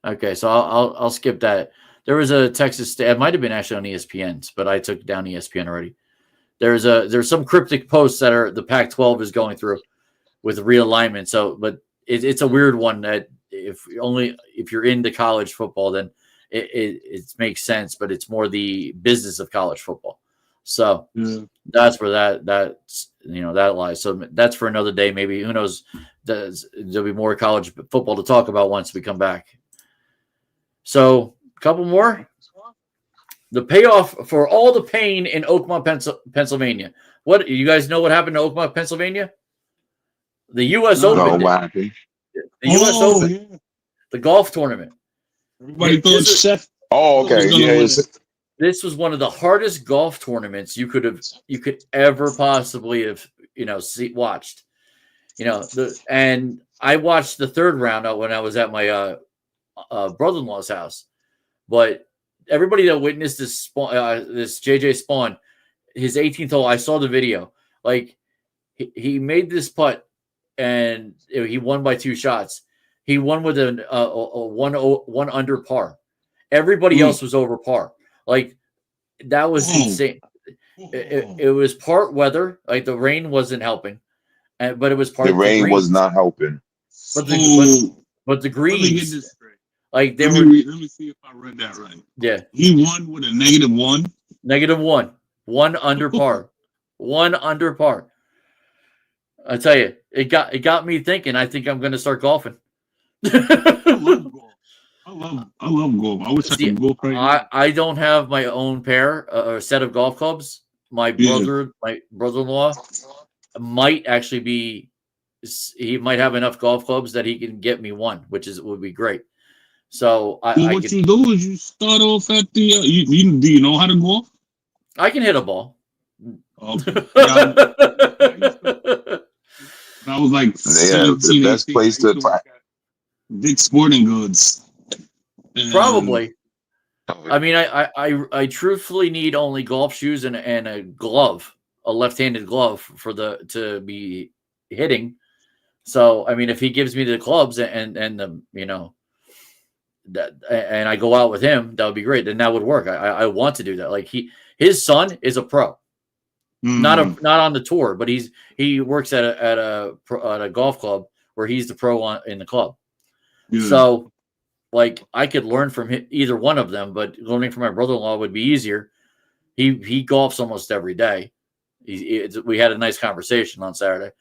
Okay, so I'll skip that. There was a Texas State. It might have been actually on ESPN, but I took down ESPN already. There's some cryptic posts that are the Pac-12 is going through with realignment. So, but it's a weird one that if you're into college football, then it makes sense. But it's more the business of college football. So that's where that lies. So that's for another day. Maybe, who knows? There'll be more college football to talk about once we come back. So a couple more. The payoff for all the pain in Oakmont, Pennsylvania. What, you guys know what happened to Oakmont, Pennsylvania? The U.S. Open. What happened? The U.S. Open. The golf tournament. Everybody thought Chef. Oh, okay. Yeah. This was one of the hardest golf tournaments you could ever possibly have, watched. And I watched the third round when I was at my brother-in-law's house. But everybody that witnessed this JJ Spawn, his 18th hole, I saw the video. Like, he made this putt and he won by 2 shots. He won with a 1 under par. Everybody else was over par. Like, that was insane. It was part weather. Like, the rain wasn't helping, but it was part. The rain was not helping. But the greens. Let me get this straight. Like, let me see if I read that right. Yeah. He won with a -1. -1. 1 under par. 1 under par. I tell you, it got me thinking. I think I'm going to start golfing. I love golf. I wish I could golf right now. I don't have my own pair or set of golf clubs. My brother-in-law might actually be. He might have enough golf clubs that he can get me one, which would be great. So you do is you start off at the. Do you know how to golf? I can hit a ball. Okay. I was like 17, the best place to Dick's Sporting Goods. Probably. I mean, I truthfully need only golf shoes and a glove, a left-handed glove to be hitting. So, I mean, if he gives me the clubs and the, that, and I go out with him, that would be great. Then that would work. I want to do that. Like, his son is a pro, not on the tour, but he works at a golf club where he's the pro in the club. So, like, I could learn from either one of them, but learning from my brother-in-law would be easier. He golfs almost every day. We had a nice conversation on Saturday,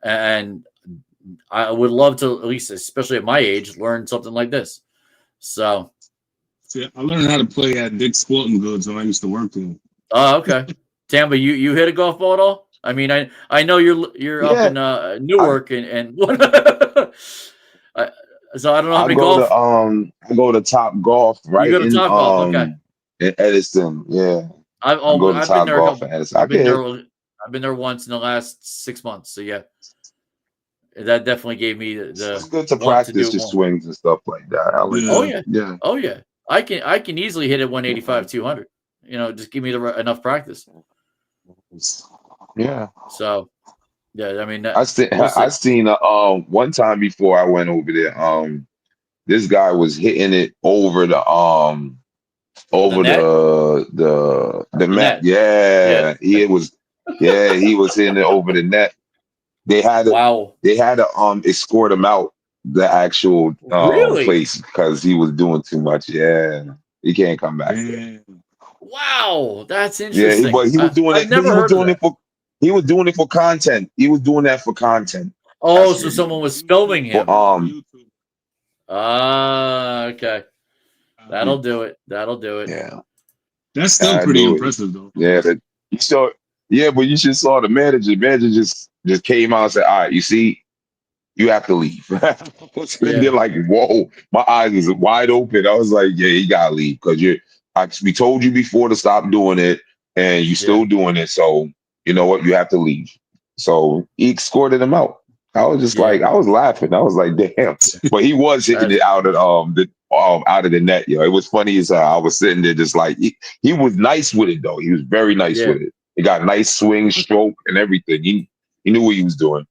and I would love to, at least, especially at my age, learn something like this. So, see, I learned how to play at Dick's Sporting Goods when I used to work there. Oh, okay. Tamba, you hit a golf ball at all? I mean, I know you're up in Newark and so I don't know how many golf. I go to Top Golf, right? You go to Top Golf, okay. In Edison, yeah. I've been there once in the last 6 months. So yeah, that definitely gave me the. It's good to practice your swings and stuff like that. Oh yeah. I can easily hit it 185, 200. Just give me enough practice. Yeah. So. Yeah, I mean, I seen one time before I went over there. This guy was hitting it over the over the net. Yeah, he was hitting it over the net. They had to escort him out the actual place because he was doing too much. Yeah, he can't come back. Wow, that's interesting. Yeah, but he was doing it. Never heard of that. He was doing it for content. He was doing that for content. Oh, so someone was filming him. Okay. That'll do it. Yeah. That's still pretty impressive, though. Yeah, but you should saw the manager. The manager just came out and said, "All right, you see, you have to leave." They're like, "Whoa!" My eyes was wide open. I was like, "Yeah, you gotta leave because we told you before to stop doing it, and you still doing it. So you know what? You have to leave." So he escorted him out. I was just like, I was laughing. I was like, "Damn!" But he was hitting it out of the net. It was funny as I was sitting there, just like he was nice with it though. He was very nice with it. He got a nice swing, stroke, and everything. He knew what he was doing.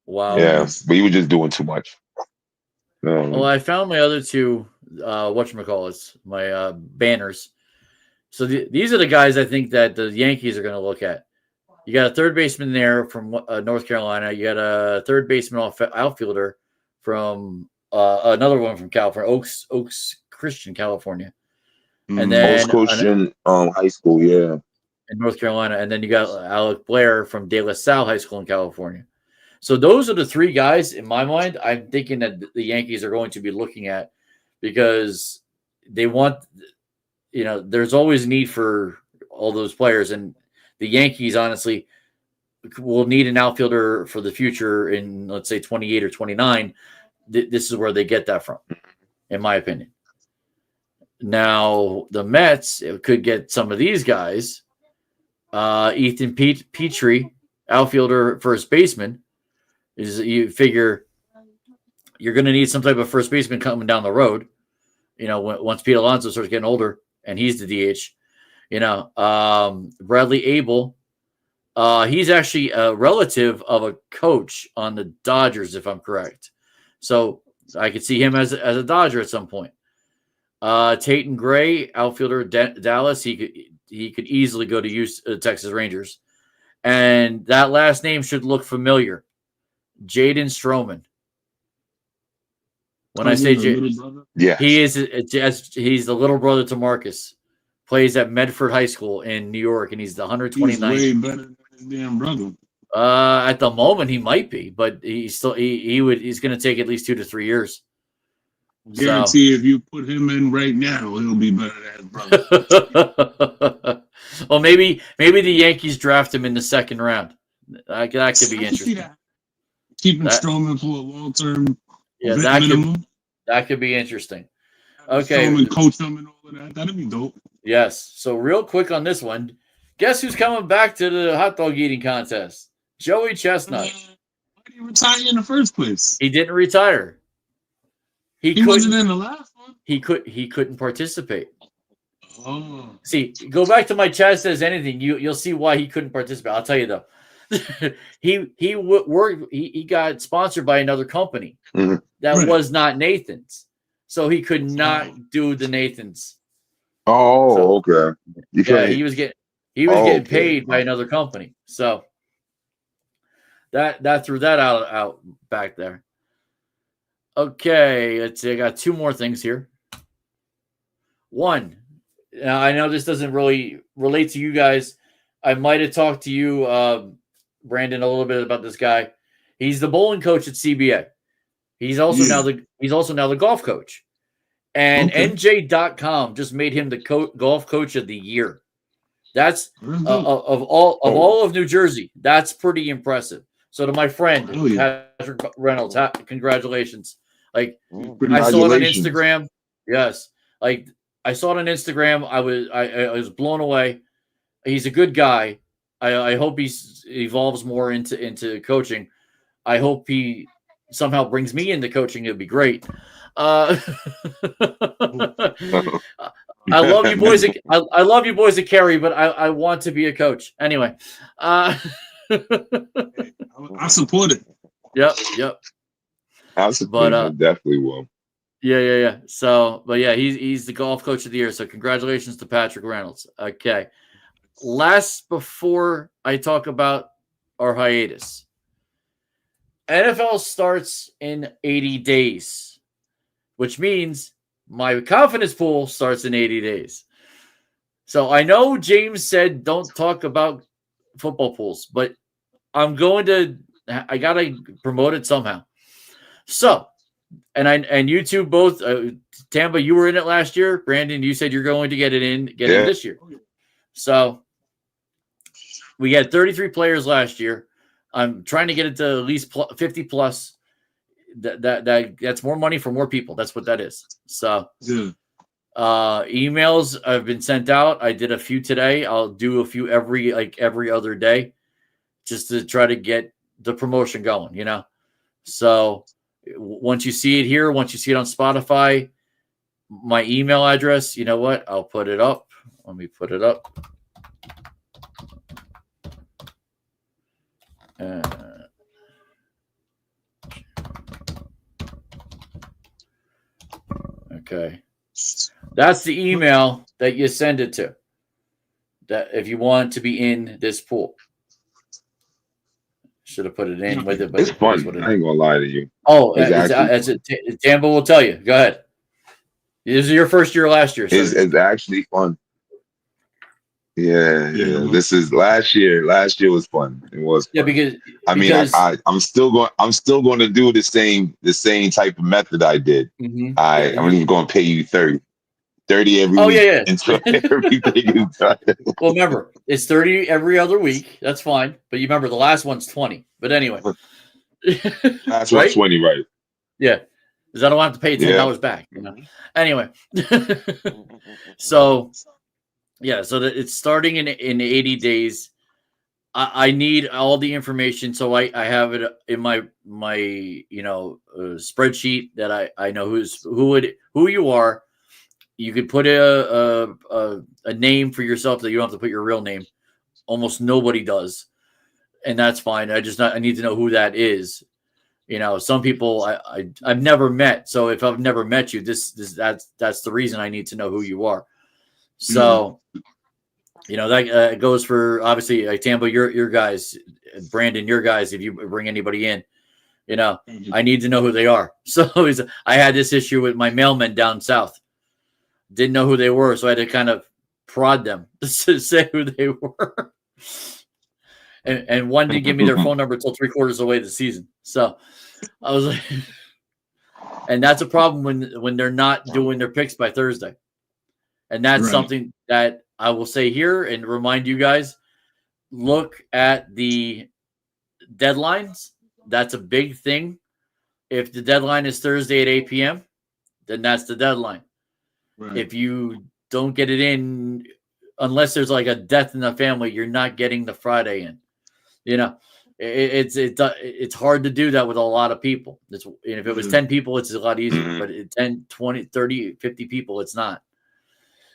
Wow. Yeah, but he was just doing too much. Well, I found my other two whatchamacallits, my banners. So these are the guys I think that the Yankees are going to look at. You got a third baseman there from North Carolina. You got a third baseman outfielder from another one from California, Oaks Christian, California. And then Oaks Christian High School, in North Carolina. And then you got Alec Blair from De La Salle High School in California. So those are the three guys in my mind I'm thinking that the Yankees are going to be looking at because they want, there's always a need for all those players. And the Yankees, honestly, will need an outfielder for the future in, let's say, 28 or 29. This is where they get that from, in my opinion. Now, the Mets could get some of these guys. Ethan Petrie, outfielder, first baseman. You figure you're going to need some type of first baseman coming down the road. Once Pete Alonso starts getting older and he's the DH. Bradley Abel. He's actually a relative of a coach on the Dodgers, if I'm correct. So I could see him as a Dodger at some point. Tatum Gray, outfielder, Dallas. He could easily go to Texas Rangers. And that last name should look familiar. Jaden Stroman. When I say he's the little brother to Marcus. Plays at Medford High School in New York, and he's the 129th. He's way better than his damn brother. At the moment, he might be, but he's going to take at least 2 to 3 years. Guarantee if you put him in right now, he'll be better than his brother. Well, maybe the Yankees draft him in the second round. That could be interesting. Keeping Stroman for a long term. Yeah, that could be interesting. Okay. Stroman coach him and all of that. That'd be dope. Yes. So real quick on this one, guess who's coming back to the hot dog eating contest? Joey Chestnut. Why did he retire in the first place? He didn't retire. He wasn't in the last one. He couldn't participate. Oh. See, go back to my chat says anything. You'll see why he couldn't participate. I'll tell you though. He got sponsored by another company that was not Nathan's, so he could not do the Nathan's. Oh, okay. He was getting paid by another company, so that threw that out back there. Okay, let's see. I got two more things here. One, I know this doesn't really relate to you guys. I might have talked to you, Brandon, a little bit about this guy. He's the bowling coach at CBA. He's also now the golf coach. And NJ.com just made him the golf coach of the year. That's of all of New Jersey. That's pretty impressive. So to my friend Patrick Reynolds, congratulations. Like I saw it on Instagram. Yes. Like I saw it on Instagram. I was blown away. He's a good guy. I hope he evolves more into coaching. I hope he somehow brings me into coaching. It'd be great. I love you boys. I love you boys at Kerry, but I want to be a coach anyway. I support it. Yep. I support it. Definitely will. Yeah. So, but yeah, he's the golf coach of the year. So congratulations to Patrick Reynolds. Okay. Last before I talk about our hiatus. NFL starts in 80 days, which means my confidence pool starts in 80 days. So I know James said don't talk about football pools, but I got to promote it somehow. So, and you two both, Tamba, you were in it last year. Brandon, you said you're going to get in this year. So we had 33 players last year. I'm trying to get it to at least 50 plus. That's more money for more people. That's what that is. So emails have been sent out. I did a few today. I'll do a few every other day just to try to get the promotion going, you know? So once you see it here, once you see it on Spotify, my email address, you know what? I'll put it up. Let me put it up. Okay. That's the email that you send it to. That if you want to be in this pool. Should have put it in with it, but it's fun. I ain't gonna lie to you. Oh, that's it. Tambo will tell you. Go ahead. This is your first year last year. So. It's actually fun. Yeah. This is last year. Last year was fun. It was fun. Yeah, because I'm still going to do the same type of method I did. Mm-hmm. I'm even going to pay you 30 every week until everything is done. Well, remember, it's 30 every other week. That's fine. But you remember the last one's 20. But anyway. Last one's 20, right? Yeah. Because I don't have to pay $10 back. You know? Anyway. So it's starting in 80 days. I need all the information, so I have it in my spreadsheet that I know who you are. You could put a name for yourself that you don't have to put your real name. Almost nobody does, and that's fine. I need to know who that is. You know, some people I've never met. So if I've never met you, that's the reason I need to know who you are. So, that goes for obviously Tambo, your guys, Brandon, your guys. If you bring anybody in, I need to know who they are. So I had this issue with my mailmen down south. Didn't know who they were, so I had to kind of prod them to say who they were. And one didn't give me their phone number until 3/4 away the season. So I was like, and that's a problem when they're not doing their picks by Thursday. And that's something that I will say here and remind you guys, look at the deadlines. That's a big thing. If the deadline is Thursday at 8 p.m., then that's the deadline. Right. If you don't get it in, unless there's like a death in the family, you're not getting the Friday in. It's hard to do that with a lot of people. If it was 10 people, it's a lot easier. But 10, 20, 30, 50 people, it's not.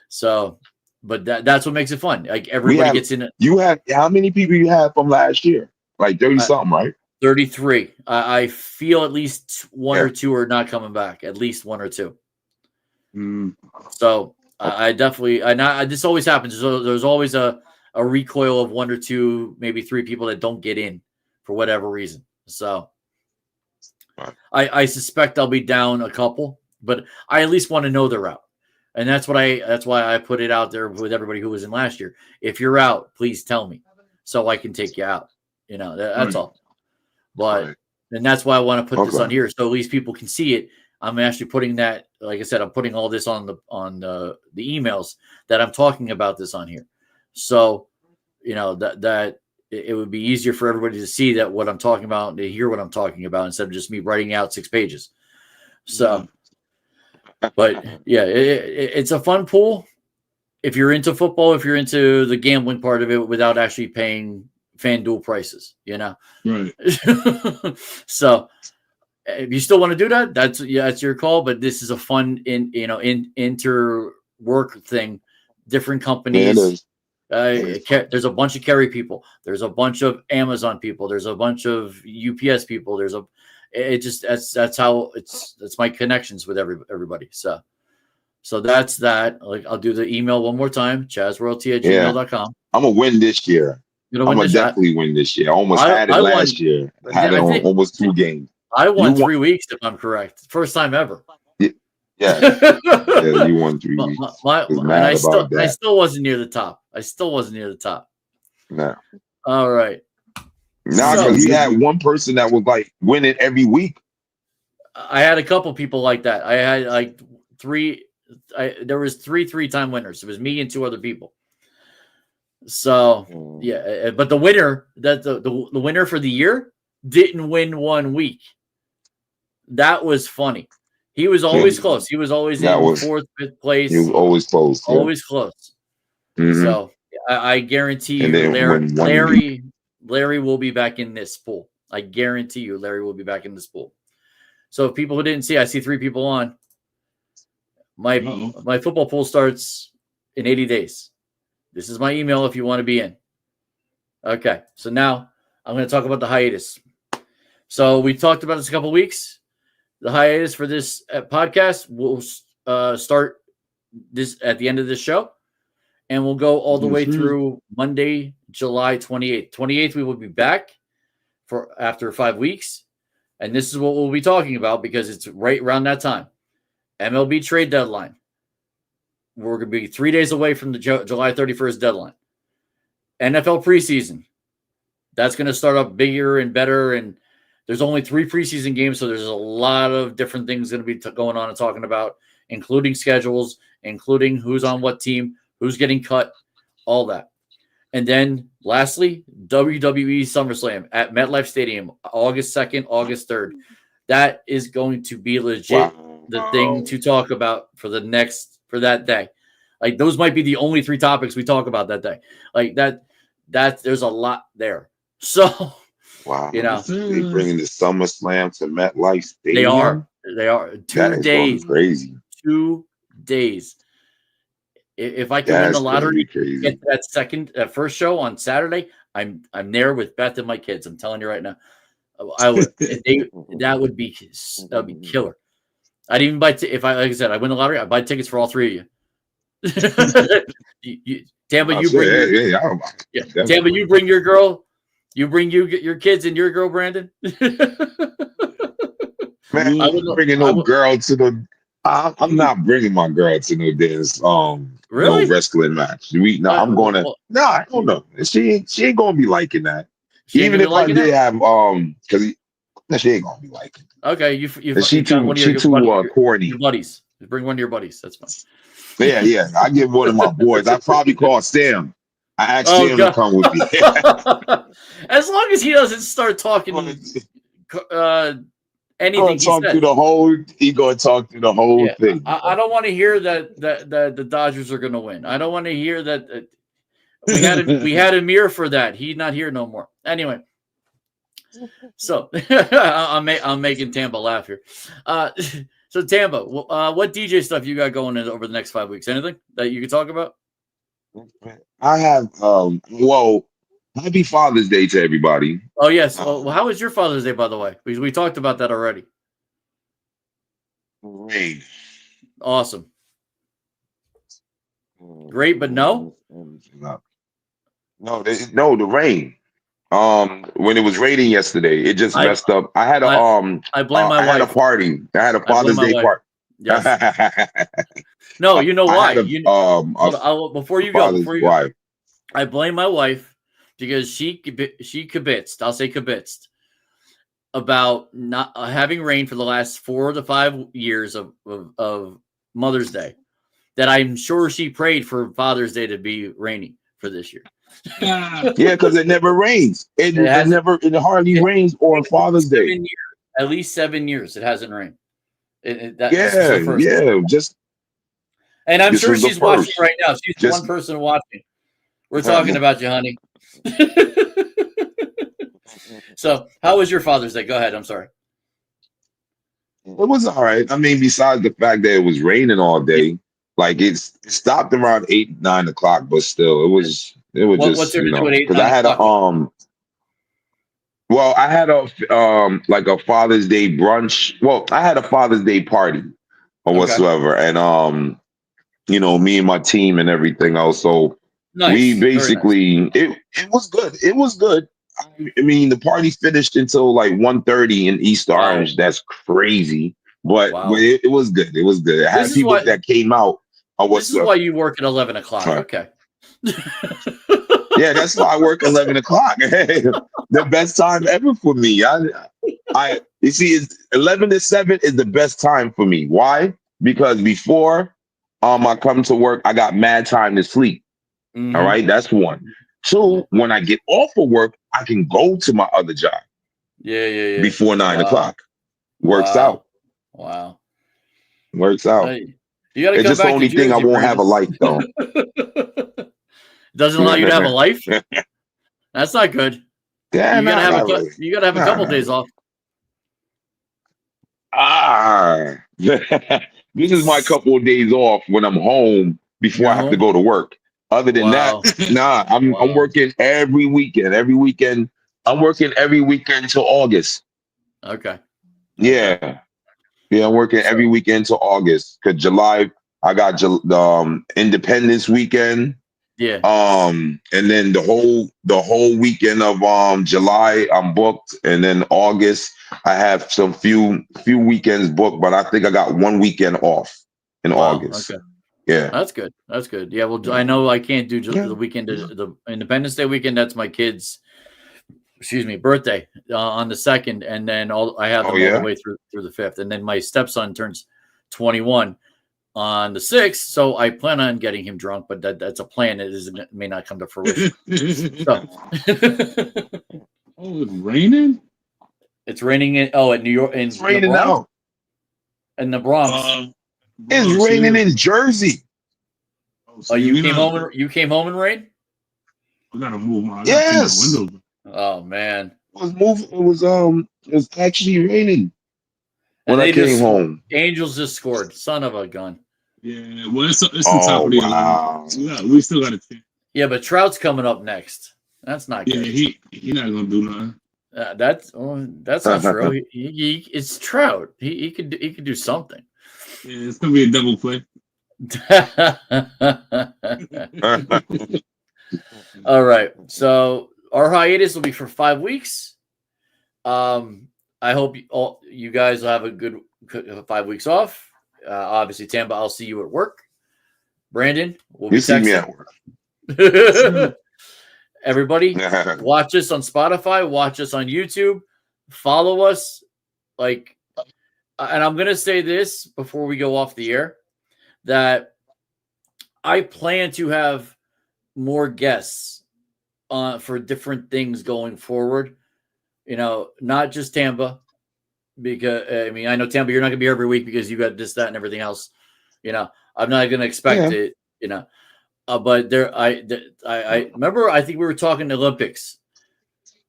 So, but that's what makes it fun. Like everybody gets in it. You have how many people you have from last year? Like 30 something, right? 33. I feel at least one or two are not coming back. At least one or two. So I definitely, this always happens. So there's always a recoil of one or two, maybe three people that don't get in for whatever reason. So I suspect I'll be down a couple, but I at least want to know they're out. And that's why I put it out there with everybody who was in last year. If you're out, please tell me so I can take you out. That's all. But and that's why I want to put this on here so at least people can see it. I'm actually putting that, like I said, I'm putting all this on the emails that I'm talking about this on here. So, that it would be easier for everybody to see that what I'm talking about and to hear what I'm talking about instead of just me writing out 6 pages. So, but yeah, it's a fun pool. If you're into football, if you're into the gambling part of it without actually paying FanDuel prices, Right. So if you still want to do that, that's your call. But this is a fun inter-work thing. Different companies. There's a bunch of Kerry people. There's a bunch of Amazon people. There's a bunch of UPS people. it just that's how that's my connections with everybody. So that's that. Like, I'll do the email one more time, chazroyalty@gmail.com. I'm gonna win this year. I'm gonna definitely win this year. I almost had it last year. Had it on almost 2 games. I won 3 weeks, if I'm correct. First time ever. Yeah, yeah, you won 3 weeks. I still wasn't near the top. No. All right. Nah, because we had one person that was like winning every week. I had a couple people like that. I had like 3. There was 3 3-time winners. It was me and 2 other people. So yeah, but the winner the winner for the year didn't win 1 week. That was funny. He was always close. He was always in 4th, 5th place. He was always close. Always close. Mm-hmm. So I guarantee you, Larry will be back in this pool. I guarantee you, Larry will be back in this pool. So if people who didn't see, I see 3 people on. My football pool starts in 80 days. This is my email if you want to be in. Okay, so now I'm going to talk about the hiatus. So we talked about this a couple of weeks. The hiatus for this podcast will start this at the end of this show, and we'll go all the way through Monday, July 28th. 28th, we will be back for after 5 weeks, and this is what we'll be talking about because it's right around that time. MLB trade deadline. We're going to be 3 days away from the July 31st deadline. NFL preseason. That's going to start up bigger and better. And there's only 3 preseason games, so there's a lot of different things going to be going on and talking about, including schedules, including who's on what team, who's getting cut, all that. And then lastly, WWE SummerSlam at MetLife Stadium, August 2nd, August 3rd. That is going to be legit the thing to talk about for that day. Like, those might be the only 3 topics we talk about that day. Like that there's a lot there. So, you know, they bringing the SummerSlam to MetLife Stadium. They are 2 days. Crazy. 2 days. If I can win the lottery, get that first show on Saturday, I'm there with Beth and my kids. I'm telling you right now, I would. That would be killer. I'd even buy like I said, I win the lottery. I buy tickets for all 3 of you. Tampa, you bring Tampa, you bring your girl. You bring your kids and your girl, Brandon. Man, I'm bringing no girl to the. I'm not bringing my girl to no dance. Really? No wrestling match. I'm gonna. No, I don't know. She ain't gonna be liking that. Even if I did have because she ain't gonna be liking. Okay, she too corny. Your buddies. You bring one of your buddies. That's fine. Yeah. I get one of my boys. I probably call Sam. I asked Sam to come with me. As long as he doesn't start talking anything. He gonna talk through the whole thing. I don't want to hear that the Dodgers are going to win. I don't want to hear that. We had Amir for that. He's not here no more. Anyway, so I'm making Tampa laugh here. So Tampa, what DJ stuff you got going in over the next 5 weeks? Anything that you could talk about? I have. Well, happy Father's Day to everybody. Oh yes. Well, how was your Father's Day, by the way? Because we talked about that already. Great. Awesome. Great, but no. No, the rain. When it was raining yesterday, it just messed up. I had I blame my wife. I had a party. I had a Father's Day party. Yes. No, you know why? Before you go, I blame my wife because she kibitzed. I'll say kibitzed about not having rain for the last 4 to 5 years of Mother's Day. That I'm sure she prayed for Father's Day to be rainy for this year. Yeah, because it never rains. It hardly rains on Father's Day. At least 7 years it hasn't rained. And I'm sure she's watching right now. She's the one person watching. We're talking about you, honey. So, how was your Father's Day? Go ahead. I'm sorry. It was all right. I mean, besides the fact that it was raining all day, like it stopped around 8, 9 o'clock, but still, it was just what's there to do at 8, because I had a Well, I had a like a Father's Day brunch. Well, I had a Father's Day party or whatsoever, and you know, me and my team and everything else. So we basically it was good. It was good. I mean, the party finished until like 1:30 in East Orange. That's crazy, but it was good. It was good. I had people that came out. This is why you work at 11 o'clock. Right. Okay. Yeah, that's why I work 11 o'clock. The best time ever for me. You see, it's 11 to 7 is the best time for me. Why? Because before I come to work, I got mad time to sleep. Mm-hmm. All right, that's one. Two, when I get off of work, I can go to my other job. Yeah. Before 9 o'clock. Works out. Wow. Works out. You gotta it's just the only thing I won't have a life, though. Doesn't allow you to have a life? That's not good. Yeah, you gotta have a couple days off. This is my couple of days off when I'm home before I have to go to work. Other than that, I'm working every weekend. Every weekend, I'm working every weekend till August. Okay. Yeah, I'm working every weekend till August. Cause July, I got Independence weekend. Yeah. And then the whole weekend of July I'm booked, and then August I have some few weekends booked, but I think I got one weekend off in August. Okay. Yeah. That's good. Yeah, well, I know I can't do the weekend, the Independence Day weekend. That's my kid's birthday on the 2nd, and then I have them all the way through the 5th, and then my stepson turns 21 on the 6th, so I plan on getting him drunk, but that's a plan. It may not come to fruition. Oh, it's raining? It's raining at New York. It's raining now. In the Bronx. It's raining in Jersey. You came home in rain? I gotta move my windows. Oh man. It was actually raining when I came home. Angels just scored. Son of a gun. Yeah, well, it's the top of the line. We still got a chance. Yeah, but Trout's coming up next. That's not good. Yeah, he not gonna do nothing. That's not true. It's Trout. He could do something. Yeah, it's gonna be a double play. All right. So our hiatus will be for 5 weeks. I hope you guys will have a good 5 weeks off. Obviously, Tampa, I'll see you at work. Brandon, we'll be see me at work. Everybody, watch us on Spotify. Watch us on YouTube. Follow us. And I'm going to say this before we go off the air, that I plan to have more guests for different things going forward. You know, not just Tampa, because I know Tampa, you're not going to be here every week because you got this, that, and everything else. You know, I'm not going to expect it. You know, but I remember. I think we were talking Olympics,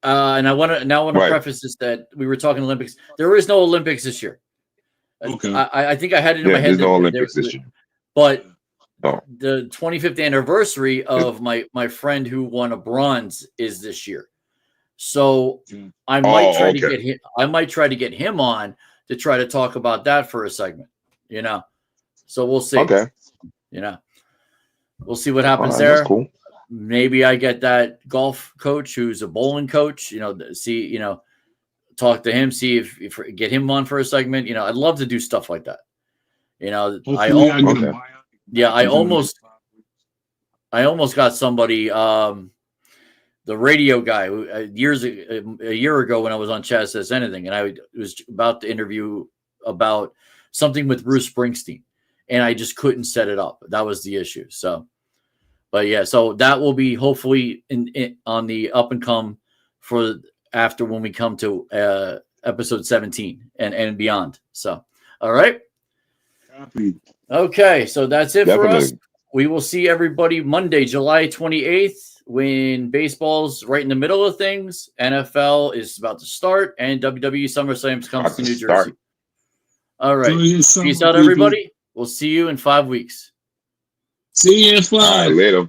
and I want to preface this that we were talking Olympics. There is no Olympics this year. Okay. I think I had it in my head. There's no Olympics this year. But the 25th anniversary of my friend who won a bronze is this year. So I might try to get him. I might try to get him on to try to talk about that for a segment. You know, so we'll see. Okay. You know, we'll see what happens there. That's cool. Maybe I get that golf coach who's a bowling coach. You know, talk to him, see if get him on for a segment. You know, I'd love to do stuff like that. You know, I almost got somebody. The radio guy a year ago when I was on Chaz Says Anything, and I was about to interview about something with Bruce Springsteen, and I just couldn't set it up. That was the issue. So, but yeah, so that will be hopefully on the up and come for after when we come to episode 17 and beyond. So, all right. Okay, so that's it for us. We will see everybody Monday, July 28th. When baseball's right in the middle of things, NFL is about to start, and WWE SummerSlam comes to New Jersey. All right. Peace out, everybody. We'll see you in 5 weeks. See you in 5. Later.